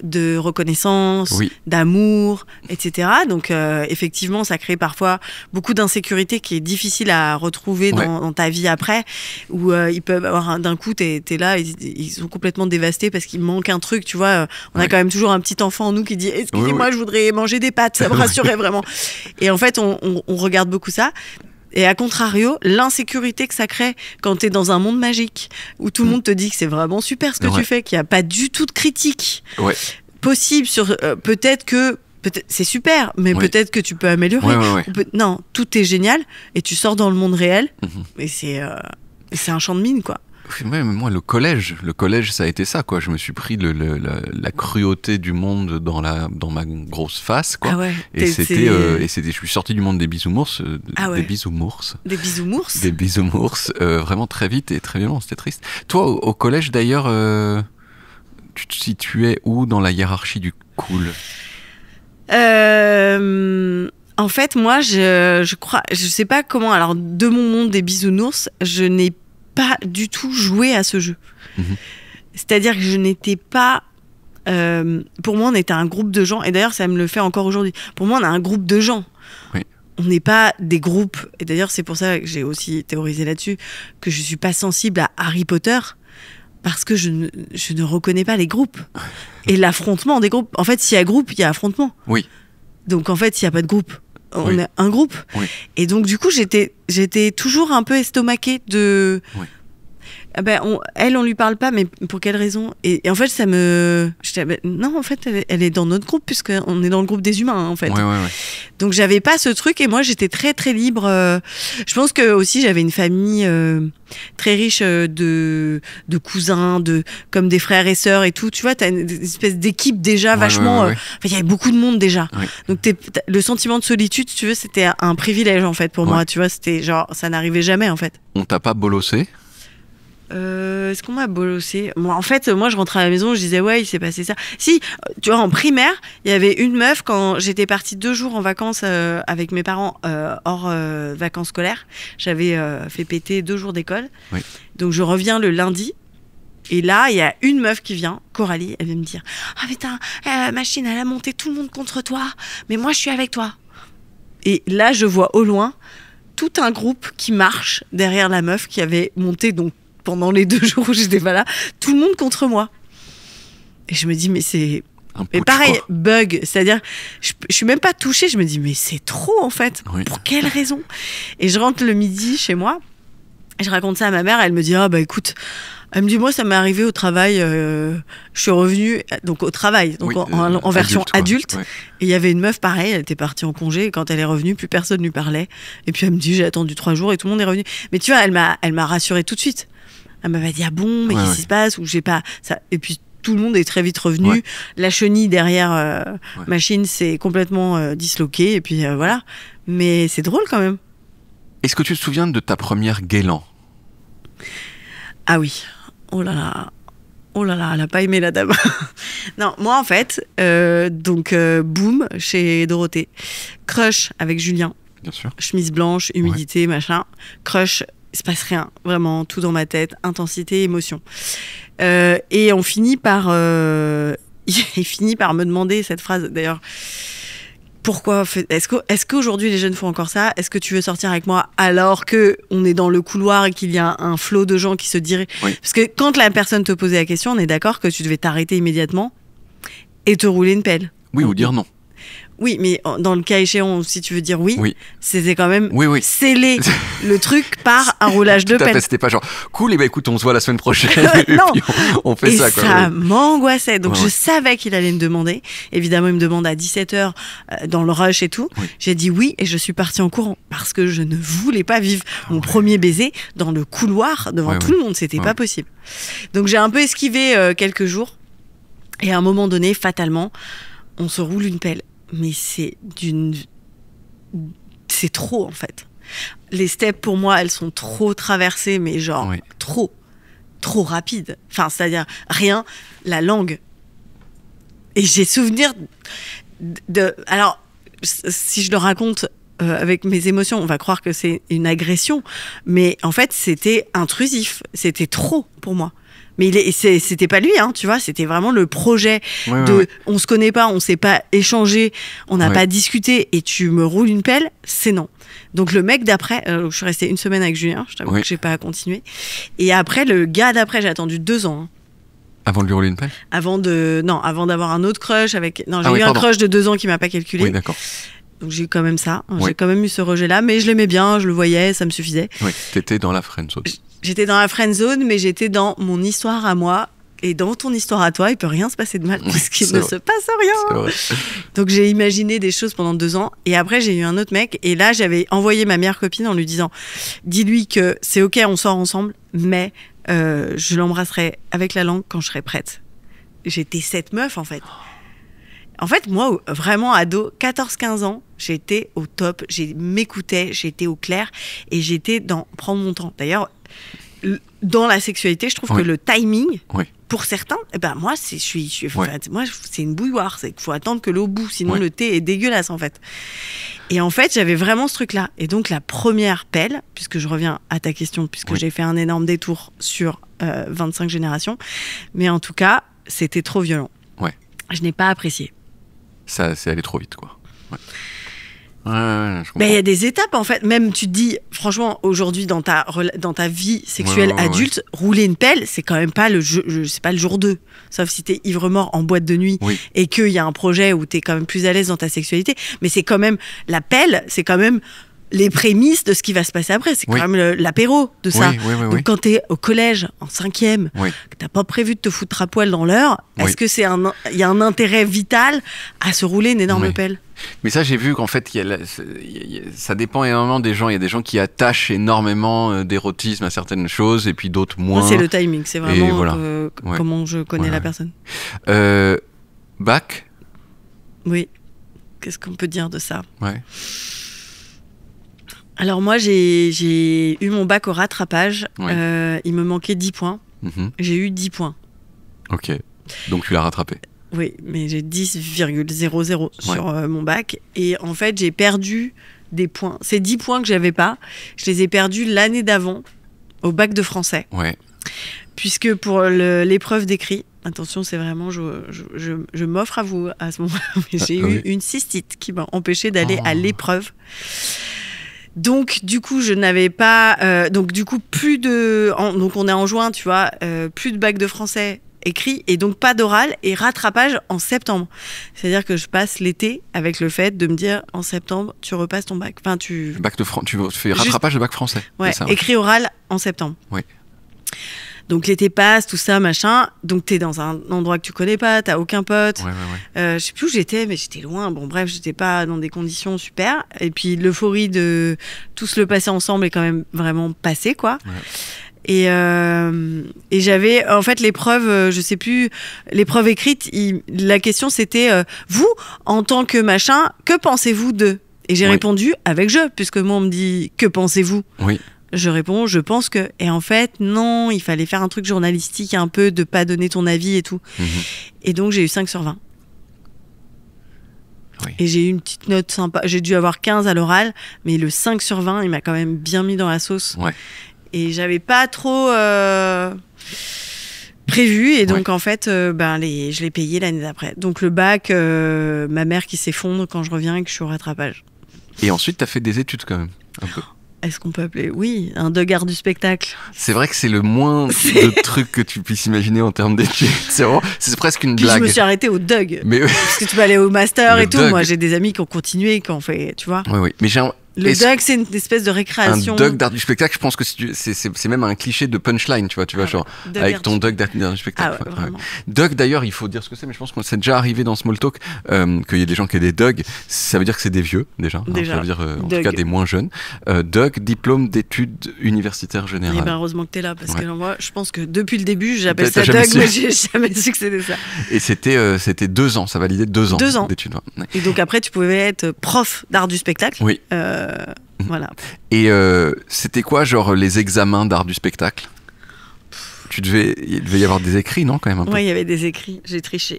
de reconnaissance, d'amour, etc. Donc effectivement, ça crée parfois beaucoup d'insécurité qui est difficile à retrouver dans ta vie après, où ils peuvent avoir d'un coup, t'es là, ils sont complètement dévastés parce qu'il manque un truc, tu vois. On a quand même toujours un petit enfant en nous qui dit « Excusez-moi, je voudrais manger des pâtes », ça me rassurait vraiment. Et en fait, on regarde beaucoup ça. Et à contrario, l'insécurité que ça crée quand t'es dans un monde magique, où tout le monde te dit que c'est vraiment super ce que tu fais, qu'il n'y a pas du tout de critique possible sur peut-être c'est super, mais peut-être que tu peux améliorer. Non, tout est génial, et tu sors dans le monde réel, et c'est un champ de mine, quoi. Ouais, mais moi, le collège, ça a été ça, quoi. Je me suis pris la cruauté du monde dans ma grosse face, quoi. Ah ouais, et je suis sorti du monde des bisounours, des bisounours, vraiment très vite et très violent. C'était triste. Toi, au collège, d'ailleurs, tu te situais où dans la hiérarchie du cool? En fait, moi, je crois, je sais pas comment. Alors, de mon monde des bisounours, je n'ai pas du tout joué à ce jeu. C'est-à-dire que je n'étais pas... pour moi, on était un groupe de gens, et d'ailleurs, ça me le fait encore aujourd'hui. Pour moi, on a un groupe de gens. On n'est pas des groupes. Et d'ailleurs, c'est pour ça que j'ai aussi théorisé là-dessus, que je ne suis pas sensible à Harry Potter, parce que je ne reconnais pas les groupes. Et l'affrontement des groupes. En fait, s'il y a groupe, il y a affrontement. Oui. Donc, en fait, s'il n'y a pas de groupe, on est un groupe. Et donc, du coup, j'étais toujours un peu estomaquée de... elle, on lui parle pas, mais pour quelle raison? Et en fait, ça me... non, en fait, elle est dans notre groupe, puisqu'on est dans le groupe des humains, en fait. Donc, j'avais pas ce truc, et moi, j'étais très, très libre. Je pense que aussi, j'avais une famille très riche de cousins, comme des frères et sœurs et tout. Tu vois, t'as une espèce d'équipe déjà vachement... il y avait beaucoup de monde déjà. Donc, le sentiment de solitude, si tu veux, c'était un privilège, en fait, pour moi. Tu vois, c'était genre, ça n'arrivait jamais, en fait. On t'a pas bolossé? Est-ce qu'on m'a bolossé? En fait, moi, je rentrais à la maison, je disais, ouais, il s'est passé ça. Si, tu vois, en primaire, il y avait une meuf, quand j'étais partie 2 jours en vacances avec mes parents, hors vacances scolaires, j'avais fait péter 2 jours d'école. Donc, je reviens le lundi. Et là, il y a une meuf qui vient, Coralie, elle vient me dire, ah putain, machine, elle a monté tout le monde contre toi, mais moi, je suis avec toi. Et là, je vois au loin tout un groupe qui marche derrière la meuf qui avait monté, donc, pendant les 2 jours où j'étais pas là, tout le monde contre moi. Et je me dis, mais c'est... Et pareil, bug, c'est-à-dire, je suis même pas touchée, je me dis, mais c'est trop, en fait. Pour quelle raison? Et je rentre le midi chez moi, et je raconte ça à ma mère, elle me dit, écoute, elle me dit, moi, ça m'est arrivé au travail, je suis revenue, donc au travail, donc en version adulte, et il y avait une meuf pareil, elle était partie en congé, et quand elle est revenue, plus personne lui parlait, et puis elle me dit, j'ai attendu 3 jours, et tout le monde est revenu. Mais tu vois, elle m'a rassurée tout de suite. Elle m'avait dit, ah bon, mais qu'est-ce qui se passe? Ou j'ai pas ça. Et puis, tout le monde est très vite revenu. Ouais. La chenille derrière machine s'est complètement disloquée. Et puis voilà. Mais c'est drôle quand même. Est-ce que tu te souviens de ta première Guélan ? Ah oui. Oh là là, elle a pas aimé la dame. Non, moi en fait, boum, chez Dorothée. Crush avec Julien. Bien sûr. Chemise blanche, humidité, machin. Crush, il se passe rien. Vraiment, tout dans ma tête. Intensité, émotion. Et on finit par... il finit par me demander cette phrase, d'ailleurs... Pourquoi est-ce qu'aujourd'hui les jeunes font encore ça ? Est-ce que tu veux sortir avec moi alors qu'on est dans le couloir et qu'il y a un flot de gens qui se diraient... Oui. Parce que quand la personne te posait la question, on est d'accord que tu devais t'arrêter immédiatement et te rouler une pelle. Oui, ou dire non. Oui, mais dans le cas échéant, si tu veux dire oui. C'était quand même sceller le truc par un roulage de pelle. C'était pas genre, cool, et écoute, on se voit la semaine prochaine. Non. Et puis on fait ça. Ça m'angoissait. Donc je savais qu'il allait me demander. Évidemment, il me demande à 17h dans le rush et tout. Oui. J'ai dit oui et je suis partie en courant parce que je ne voulais pas vivre mon premier baiser dans le couloir devant tout le monde. C'était pas possible. Donc j'ai un peu esquivé quelques jours. Et à un moment donné, fatalement, on se roule une pelle. Mais c'est trop en fait. Les steps pour moi, elles sont trop traversées, mais genre trop rapides. Enfin, c'est-à-dire rien, la langue. Et j'ai souvenir de... Alors, si je le raconte avec mes émotions, on va croire que c'est une agression, mais en fait, c'était intrusif. C'était trop pour moi. Mais c'était pas lui, hein, tu vois, c'était vraiment le projet on se connaît pas, on s'est pas échangé, on n'a pas discuté et tu me roules une pelle, c'est non. Donc le mec d'après, je suis restée 1 semaine avec Julien, je t'avoue que j'ai pas continué. Et après, le gars d'après, j'ai attendu 2 ans. Hein. Avant de lui rouler une pelle ? Avant d'avoir un autre crush avec... Non, j'ai eu un crush de 2 ans qui m'a pas calculé. Oui, d'accord. Donc j'ai eu quand même ça, j'ai quand même eu ce rejet-là, mais je l'aimais bien, je le voyais, ça me suffisait. Oui, t'étais dans la friendzone. J'étais dans la friendzone, mais j'étais dans mon histoire à moi. Et dans ton histoire à toi, il peut rien se passer de mal puisqu'il ne se passe rien. Donc j'ai imaginé des choses pendant 2 ans. Et après, j'ai eu un autre mec. Et là, j'avais envoyé ma meilleure copine en lui disant « Dis-lui que c'est OK, on sort ensemble, mais je l'embrasserai avec la langue quand je serai prête. » J'étais cette meuf, en fait. En fait, moi, vraiment ado, 14-15 ans, j'étais au top. Je m'écoutais, j'étais au clair. Et j'étais dans prendre mon temps. D'ailleurs... Dans la sexualité, je trouve que le timing, pour certains, moi, moi, c'est une bouilloire. Il faut attendre que l'eau bout, sinon le thé est dégueulasse, en fait. Et en fait, j'avais vraiment ce truc-là. Et donc, la première pelle, puisque je reviens à ta question, puisque j'ai fait un énorme détour sur 25 générations, mais en tout cas, c'était trop violent. Je n'ai pas apprécié. Ça, c'est allé trop vite, quoi. Mais il y a des étapes en fait, même tu te dis franchement aujourd'hui dans ta vie sexuelle adulte, rouler une pelle c'est quand même pas c'est pas le jour 2, sauf si t'es ivre-mort en boîte de nuit et qu'il y a un projet où t'es quand même plus à l'aise dans ta sexualité, mais c'est quand même la pelle, c'est quand même les prémices de ce qui va se passer après, c'est quand même l'apéro de ça. Donc quand t'es au collège en 5e, que t'as pas prévu de te foutre à poil dans l'heure, est-ce que il y a un intérêt vital à se rouler une énorme pelle? Mais ça, j'ai vu qu'en fait, ça dépend énormément des gens. Il y a des gens qui attachent énormément d'érotisme à certaines choses et puis d'autres moins. Moi, c'est le timing, c'est vraiment comment je connais la personne. Bac ? Oui. Qu'est-ce qu'on peut dire de ça ? Alors moi, j'ai eu mon bac au rattrapage. Il me manquait 10 points. J'ai eu 10 points. Ok. Donc tu l'as rattrapé. Oui, mais j'ai 10,00 sur mon bac. Et en fait, j'ai perdu des points. Ces 10 points que j'avais pas, je les ai perdus l'année d'avant au bac de français. Puisque pour l'épreuve d'écrit, attention, c'est vraiment, je m'offre à vous à ce moment-là, mais j'ai eu une cystite qui m'a empêché d'aller à l'épreuve. Donc du coup je n'avais pas donc du coup donc on est en juin, tu vois, plus de bac de français écrit et donc pas d'oral et rattrapage en septembre. C'est-à-dire que je passe l'été avec le fait de me dire en septembre tu repasses ton bac. Enfin tu fais rattrapage de bac français. Écrit oral en septembre. Donc l'été passe, tout ça, machin. Donc t'es dans un endroit que tu connais pas, t'as aucun pote. Je sais plus où j'étais, mais j'étais loin. Bon bref, j'étais pas dans des conditions super. Et puis l'euphorie de tous le passer ensemble est quand même vraiment passée, quoi. Et j'avais, en fait, l'épreuve, je sais plus, l'épreuve écrite, la question c'était, vous, en tant que machin, que pensez-vous de ? Et j'ai répondu avec je, puisque moi on me dit, que pensez-vous ? Oui. Je réponds, je pense que... Et en fait, non, il fallait faire un truc journalistique un peu, de pas donner ton avis et tout. Et donc, j'ai eu 5 sur 20. Oui. Et j'ai eu une petite note sympa. J'ai dû avoir 15 à l'oral, mais le 5 sur 20, il m'a quand même bien mis dans la sauce. Ouais. Et j'avais pas trop prévu. Et donc, en fait, je l'ai payé l'année d'après. Donc, le bac, ma mère qui s'effondre quand je reviens et que je suis au rattrapage. Et ensuite, tu as fait des études quand même, un peu. Est-ce qu'on peut appeler ? Oui, un Doug art du spectacle. C'est vrai que c'est le moins de trucs que tu puisses imaginer en termes d'études. C'est presque une blague. Je me suis arrêtée au Doug. Parce que tu peux aller au master et tout. Doug. Moi, j'ai des amis qui ont continué, qui ont fait, tu vois. Oui. Mais le Doug, c'est une espèce de récréation. Un Doug d'art du spectacle, je pense que c'est même un cliché de punchline, tu vois, genre, avec ton Doug d'art du spectacle. Ah ouais, Doug, d'ailleurs, il faut dire ce que c'est, mais je pense que c'est déjà arrivé dans Small Talk qu'il y ait des gens qui aient des Doug. Ça veut dire que c'est des vieux, déjà. Ça veut dire, en tout cas, des moins jeunes. Doug, diplôme d'études universitaires générales. Et ben, heureusement que t'es là, parce que moi, je pense que depuis le début, j'appelle ça Doug, mais j'ai jamais su que c'était ça. Et c'était 2 ans, ça validait 2 ans d'études. Ouais. Et donc après, tu pouvais être prof d'art du spectacle. Oui. Voilà. Et c'était quoi, genre, les examens d'art du spectacle ? Il devait y avoir des écrits, non, quand même un peu. Ouais, il y avait des écrits, j'ai triché.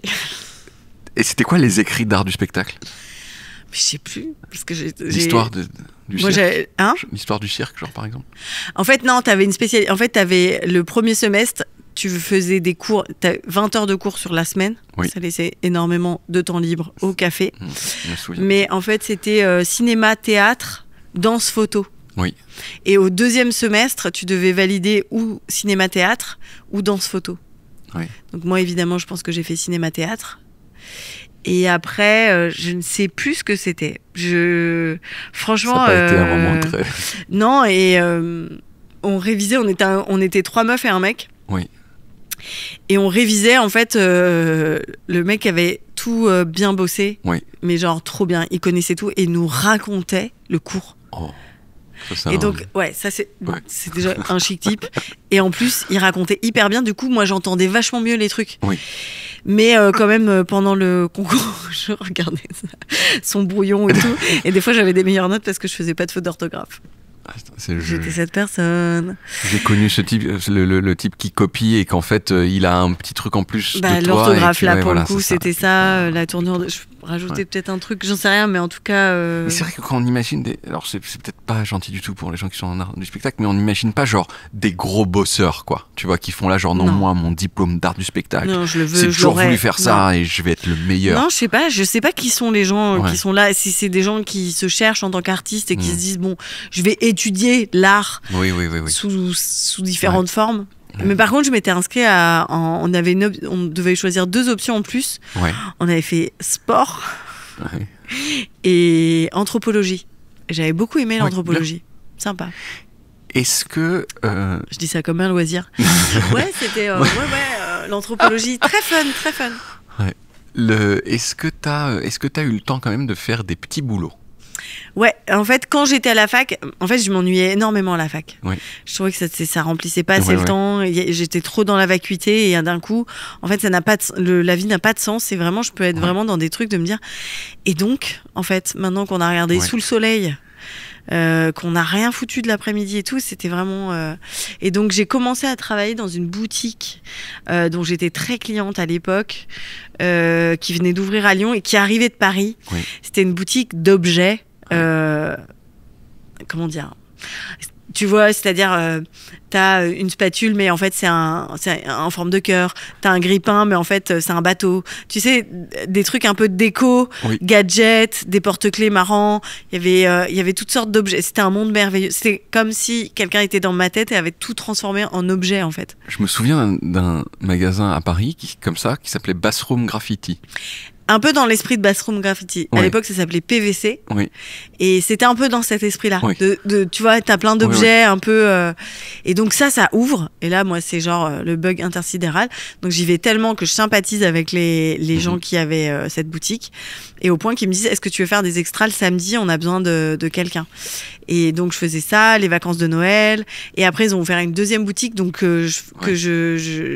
Et c'était quoi les écrits d'art du spectacle ? Je sais plus, parce que l'histoire du cirque. L'histoire du cirque, genre, par exemple. En fait, non, t'avais une spécialité. En fait, t'avais le premier semestre, tu faisais des cours, t'as 20 heures de cours sur la semaine. Oui. Ça laissait énormément de temps libre au café. Mais en fait, c'était cinéma, théâtre, danse, photo. Oui. Et au 2e semestre, tu devais valider ou cinéma-théâtre ou danse-photo. Oui. Donc moi, évidemment, je pense que j'ai fait cinéma-théâtre. Et après, je ne sais plus ce que c'était. Franchement... Ça n'a pas été un moment très... Non, et on révisait, on était 3 meufs et un mec. Oui. Et on révisait, en fait, le mec avait tout bien bossé. Oui. Mais genre trop bien, il connaissait tout et il nous racontait le cours. Oh. Et donc, ça c'est déjà un chic type. Et en plus, il racontait hyper bien. Du coup, moi, j'entendais vachement mieux les trucs. Oui. Mais quand même, pendant le concours, je regardais son brouillon et tout. Et des fois, j'avais des meilleures notes parce que je faisais pas de faute d'orthographe. J'étais cette personne. J'ai connu ce type, le type qui copie et qu'en fait il a un petit truc en plus de toi. L'orthographe là pour le coup c'était ça, la tournure. Je rajoutais peut-être un truc, j'en sais rien, mais en tout cas. Mais c'est vrai que quand on imagine alors c'est peut-être pas gentil du tout pour les gens qui sont en art du spectacle, mais on n'imagine pas genre des gros bosseurs quoi. Tu vois qui font là genre non. Moi mon diplôme d'art du spectacle. Non, je le veux. J'ai toujours voulu faire ça et je vais être le meilleur. Non, je sais pas qui sont les gens qui sont là. Si c'est des gens qui se cherchent en tant qu'artistes et qui se disent bon, je vais étudier l'art sous différentes formes. Mais par contre, je m'étais inscrit on devait choisir 2 options en plus. Ouais. On avait fait sport et anthropologie. J'avais beaucoup aimé l'anthropologie. Sympa. Est-ce que... Je dis ça comme un loisir. Ouais, c'était... l'anthropologie, très fun. Ouais. Est-ce que t'as eu le temps quand même de faire des petits boulots ? Ouais, en fait, quand j'étais à la fac, je m'ennuyais énormément à la fac. Oui. Je trouvais que ça remplissait pas assez le temps. J'étais trop dans la vacuité et d'un coup, en fait, la vie n'a pas de sens. C'est vraiment, je peux être vraiment dans des trucs de me dire. Et donc, en fait, maintenant qu'on a regardé Sous le soleil, qu'on n'a rien foutu de l'après-midi et tout, c'était vraiment... Et donc, j'ai commencé à travailler dans une boutique dont j'étais très cliente à l'époque, qui venait d'ouvrir à Lyon et qui arrivait de Paris. Oui. C'était une boutique d'objets. Comment dire, tu vois, c'est-à-dire t'as une spatule mais en fait c'est en forme de cœur, t'as un grille-pain mais en fait c'est un bateau, tu sais, des trucs un peu de déco, gadgets, des porte-clés marrants, il y avait toutes sortes d'objets. C'était un monde merveilleux, c'était comme si quelqu'un était dans ma tête et avait tout transformé en objet en fait. Je me souviens d'un magasin à Paris qui s'appelait Bassroom Graffiti. Un peu dans l'esprit de Bathroom Graffiti. À l'époque, ça s'appelait PVC. Oui. Et c'était un peu dans cet esprit-là. Oui. Tu vois, t'as plein d'objets un peu... Et donc ça ouvre. Et là, moi, c'est genre le bug intersidéral. Donc j'y vais tellement que je sympathise avec les gens qui avaient cette boutique. Et au point qu'ils me disent, est-ce que tu veux faire des extras le samedi ? On a besoin de quelqu'un. Et donc je faisais ça, les vacances de Noël. Et après, ils ont ouvert une deuxième boutique donc, que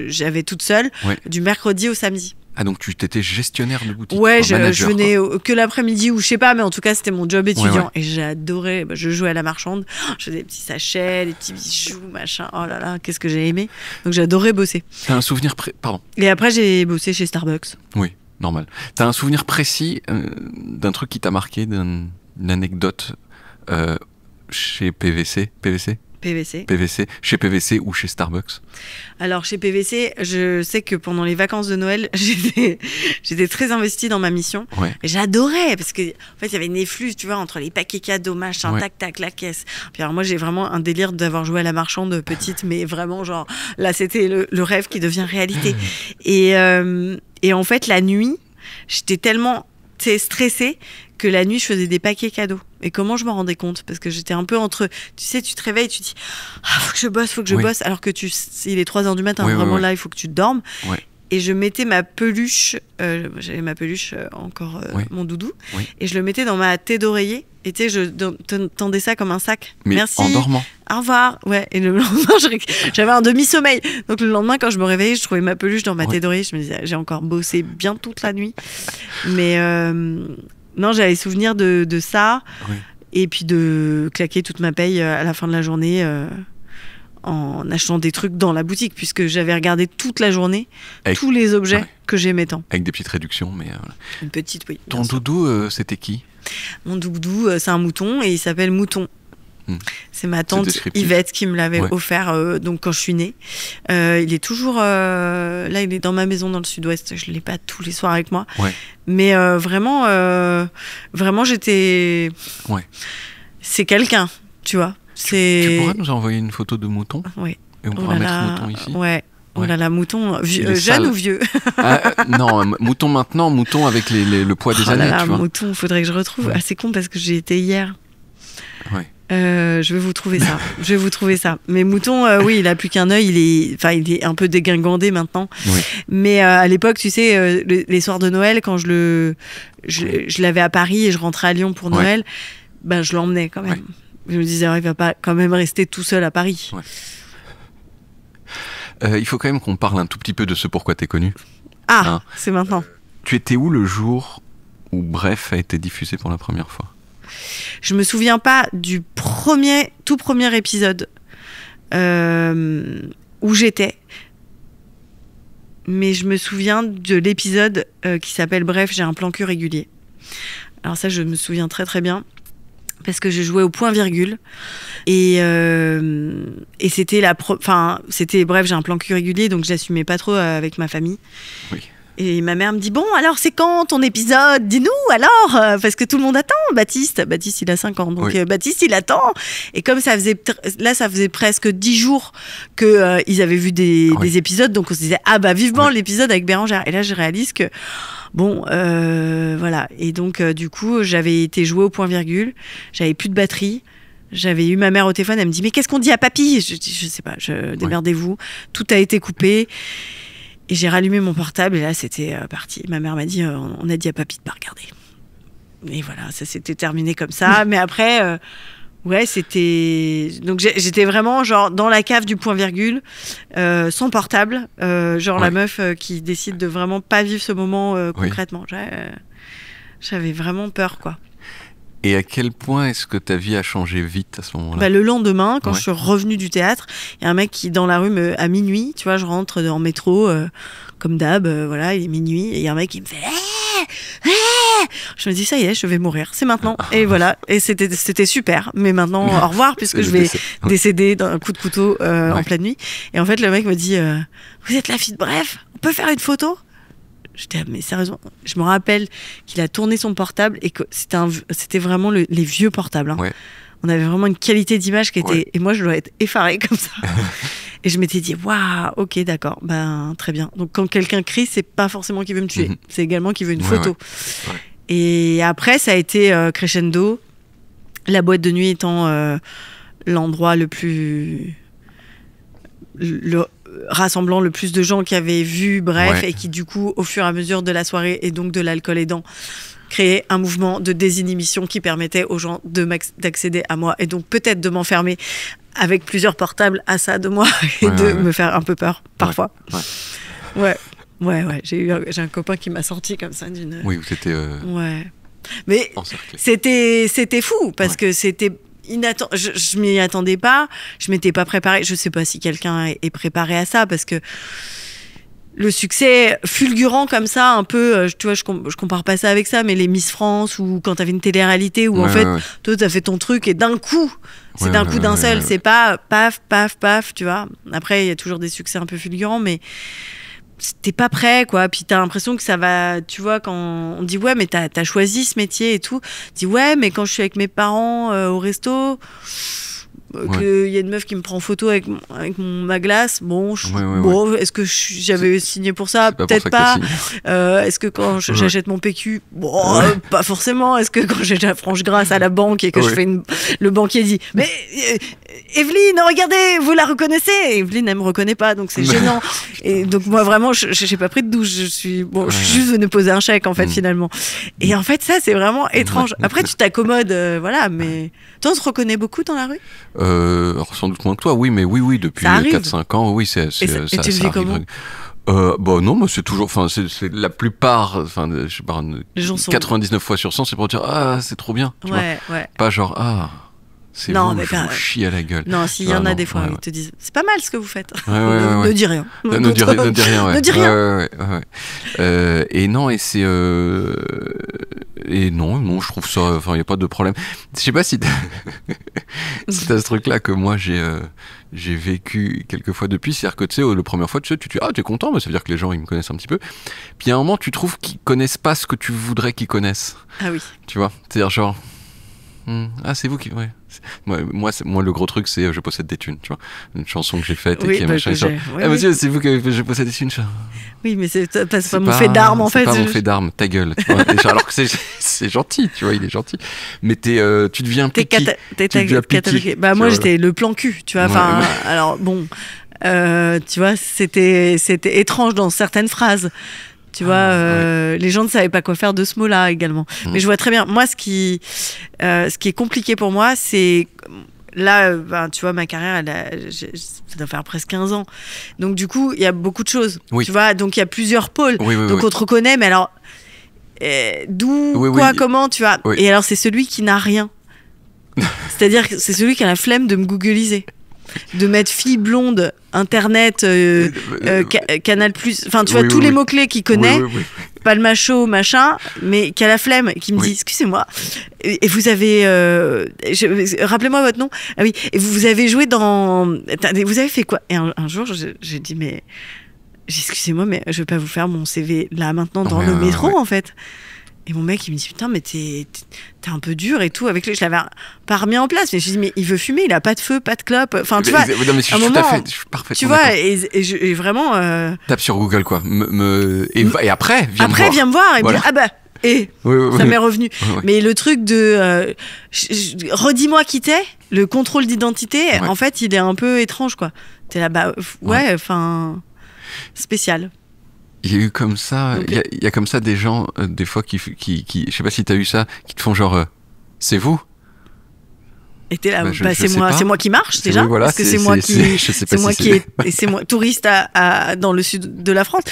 j'avais toute seule, du mercredi au samedi. Ah, donc tu étais gestionnaire de boutique. Ouais, je venais que l'après-midi ou je sais pas, mais en tout cas, c'était mon job étudiant. Et j'adorais, je jouais à la marchande, je faisais des petits sachets, des petits bijoux, machin. Oh là là, qu'est-ce que j'ai aimé. Donc j'adorais bosser. T'as un souvenir Pardon. Et après, j'ai bossé chez Starbucks. Oui, normal. T'as un souvenir précis d'un truc qui t'a marqué, d'une anecdote chez PVC, chez PVC ou chez Starbucks? Alors chez PVC, je sais que pendant les vacances de Noël, j'étais très investie dans ma mission. Et j'adorais parce que en fait il y avait une effluve, tu vois, entre les paquets cadeaux, machin, tac, la caisse. Puis alors moi j'ai vraiment un délire d'avoir joué à la marchande petite, mais vraiment genre là c'était le rêve qui devient réalité. Et en fait la nuit, j'étais tellement stressée que la nuit je faisais des paquets cadeaux. Et comment je m'en rendais compte? Parce que j'étais un peu entre... Tu sais, tu te réveilles, tu te dis « Ah, faut que je bosse », alors que il est 3h du matin, vraiment là, il faut que tu dormes. Et je mettais ma peluche, j'avais ma peluche encore, mon doudou, et je le mettais dans ma thé d'oreiller. Et tu sais, je tendais ça comme un sac. Mais merci. En dormant. Au revoir. Ouais. Et le lendemain, j'avais un demi-sommeil. Donc le lendemain, quand je me réveillais, je trouvais ma peluche dans ma thé d'oreiller. Je me disais, j'ai encore bossé bien toute la nuit. Mais non, j'avais souvenir de ça. Et puis de claquer toute ma paye à la fin de la journée en achetant des trucs dans la boutique, puisque j'avais regardé toute la journée tous les objets que j'aimais tant. Avec des petites réductions, mais... Une petite, oui. Ton doudou, c'était qui? Mon doudou, c'est un mouton et il s'appelle Mouton. C'est ma tante Yvette qui me l'avait offert donc quand je suis née. Il est toujours là, il est dans ma maison dans le sud-ouest. Je l'ai pas tous les soirs avec moi, mais vraiment j'étais. C'est quelqu'un, tu vois. Tu pourras nous envoyer une photo de Mouton? Oui. Et on pourra mettre Mouton ici. Oh là là, Mouton, jeune ou vieux? Non, Mouton maintenant, Mouton avec le poids des années. Tu vois. Mouton, faudrait que je retrouve. Ah, c'est con parce que j'y étais hier. Je vais vous trouver ça. Mais Mouton, oui, il a plus qu'un œil. Il est un peu dégingandé maintenant. Mais à l'époque, tu sais, les soirs de Noël, quand je l'avais à Paris et je rentrais à Lyon pour Noël, ben je l'emmenais quand même. Je me disais, il va pas quand même rester tout seul à Paris. Il faut quand même qu'on parle un tout petit peu de ce pourquoi t'es connu. C'est maintenant. Tu étais où le jour où Bref a été diffusé pour la première fois? Je me souviens pas du tout premier épisode où j'étais, mais je me souviens de l'épisode qui s'appelle Bref, j'ai un plan cul régulier. Alors ça, je me souviens très très bien parce que je jouais au point-virgule et c'était c'était Bref, j'ai un plan cul régulier, donc j'assumais pas trop avec ma famille. Et ma mère me dit, bon, alors c'est quand ton épisode? Dis-nous alors, parce que tout le monde attend. Baptiste, il a 5 ans, donc Baptiste, il attend. Et comme ça faisait presque 10 jours qu'ils avaient vu des épisodes, donc on se disait, vivement l'épisode avec Bérangère. Et là, je réalise que, voilà. Et donc, du coup, j'avais été jouer au point-virgule, j'avais plus de batterie. J'avais eu ma mère au téléphone, elle me dit, mais qu'est-ce qu'on dit à papy? Je dis, je sais pas, démerdez-vous. Tout a été coupé. Et j'ai rallumé mon portable et là, c'était parti. Ma mère m'a dit, on a dit à papy de pas regarder. Et voilà, ça s'était terminé comme ça. Mais après, c'était... Donc j'étais vraiment genre dans la cave du point-virgule, sans portable. La meuf qui décide de vraiment pas vivre ce moment concrètement. J'avais vraiment peur, quoi. Et à quel point est-ce que ta vie a changé vite à ce moment-là? Le lendemain, quand je suis revenue du théâtre, il y a un mec qui, dans la rue, à minuit, tu vois, je rentre en métro, comme d'hab, voilà, il est minuit, et il y a un mec qui me fait je me dis, ça y est, je vais mourir, c'est maintenant. Et voilà, et c'était super, mais maintenant, au revoir, puisque je vais décéder d'un coup de couteau en pleine nuit. Et en fait, le mec me dit, vous êtes la fille de Bref, on peut faire une photo? J'étais, mais sérieusement, je me rappelle qu'il a tourné son portable et que c'était vraiment les vieux portables. On avait vraiment une qualité d'image qui était... Et moi, je dois être effarée comme ça. Et je m'étais dit, waouh, ok, d'accord, ben très bien. Donc quand quelqu'un crie, c'est pas forcément qu'il veut me tuer, c'est également qu'il veut une photo. Ouais. Et après, ça a été crescendo, la boîte de nuit étant l'endroit le plus... rassemblant le plus de gens qui avaient vu, bref, et qui du coup, au fur et à mesure de la soirée et donc de l'alcool aidant, créait un mouvement de désinhibition qui permettait aux gens d'accéder à moi et donc peut-être de m'enfermer avec plusieurs portables à ça de moi et me faire un peu peur parfois. Ouais. J'ai un copain qui m'a sorti comme ça d'une... Oui, c'était... Ouais. Mais c'était fou parce que c'était... Je m'y attendais pas, je m'étais pas préparée. Je sais pas si quelqu'un est préparé à ça parce que le succès fulgurant comme ça, un peu, tu vois, je compare pas ça avec ça, mais les Miss France ou quand t'avais une télé-réalité où en fait, toi t'as fait ton truc et d'un coup, c'est d'un coup d'un seul, c'est pas paf, paf, paf, tu vois. Après, il y a toujours des succès un peu fulgurants, mais t'es pas prêt, quoi. Puis t'as l'impression que ça va, tu vois, quand on dit ouais, mais t'as choisi ce métier et tout. Tu dis ouais, mais quand je suis avec mes parents au resto, qu'il y a une meuf qui me prend en photo avec ma glace, bon, est-ce que j'avais signé pour ça? Peut-être pas. Est-ce que quand j'achète mon PQ, bon, pas forcément. Est-ce que quand j'ai la franche grâce à la banque et que je fais le banquier dit mais Evelyne, regardez, vous la reconnaissez? Evelyne, elle me reconnaît pas, donc c'est gênant. Et donc moi vraiment, j'ai pas pris de douche. Je suis juste venue poser un chèque en fait finalement. Et en fait ça c'est vraiment étrange. Après tu t'accommodes, voilà. Mais toi on se reconnaît beaucoup dans la rue? Alors sans doute moins que toi, oui, mais oui, depuis 4-5 ans, oui, ça tu le vis comment? Non, moi c'est toujours, enfin c'est la plupart, enfin je sais pas, 99 fois sur 100, c'est pour dire ah c'est trop bien, tu vois. Pas genre ah. C'est vous, je vous chie à la gueule. Non, s'il y en a des fois, ils te disent c'est pas mal ce que vous faites. Ne dis rien. Ne dis rien, ouais. Ne dis rien. Et non, et c'est. Et non, je trouve ça. Enfin, il n'y a pas de problème. Je sais pas si t'as ce truc-là que moi j'ai vécu quelques fois depuis. C'est-à-dire que tu sais, la première fois, tu dis ah, t'es content, mais ça veut dire que les gens ils me connaissent un petit peu. Puis à un moment, tu trouves qu'ils connaissent pas ce que tu voudrais qu'ils connaissent. Ah oui. Tu vois, c'est-à-dire genre. Ah, c'est vous qui. Ouais. Moi, le gros truc, c'est Je possède des thunes, tu vois. Une chanson que j'ai faite et qui est machin. Monsieur, c'est vous qui Je possède des thunes. Oui, mais c'est pas mon fait d'arme en fait. C'est pas mon fait d'arme, ta gueule. Tu vois. Alors que c'est gentil, tu vois, il est gentil. Mais tu deviens piqué. Bah, moi, j'étais le plan cul, tu vois. Enfin, alors bon, tu vois, c'était étrange dans certaines phrases. Tu vois, les gens ne savaient pas quoi faire de ce mot-là également. Mais je vois très bien. Moi, ce qui est compliqué pour moi, c'est... Là, tu vois, ma carrière, ça doit faire presque 15 ans. Donc, du coup, il y a beaucoup de choses. Tu vois, donc il y a plusieurs pôles. Donc, on te reconnaît, mais alors, d'où, comment, tu vois. Et alors, c'est celui qui n'a rien. C'est-à-dire que c'est celui qui a la flemme de me googliser. De mettre fille blonde, internet, Canal+, enfin tu vois tous les mots-clés qu'il connaît, pas le macho, machin, mais qui a la flemme, qui me dit excusez-moi, et vous avez rappelez-moi votre nom. Ah oui, et vous avez joué dans, vous avez fait quoi? Et un jour j'ai dit mais excusez-moi, mais je vais pas vous faire mon CV là maintenant dans le métro en fait. Et mon mec, il me dit putain, mais t'es un peu dur et tout. Avec lui, je l'avais pas remis en place. Mais je lui dis, mais il veut fumer, il a pas de feu, pas de clope. Enfin, tu vois. Non, mais je suis parfaitement. Tu vois, et vraiment. Tape sur Google, quoi. Et après, viens me voir. Viens me voir et me dire, ah bah. Ça m'est revenu. Mais le truc de redis-moi qui t'es, le contrôle d'identité, en fait, il est un peu étrange, quoi. T'es là, bah, enfin, spécial. Il y a eu comme ça, il y a comme ça des gens, des fois, qui je sais pas si t'as eu ça, qui te font genre, c'est vous? Et t'es là, c'est moi qui marche déjà, parce que c'est moi qui c'est moi touriste dans le sud de la France.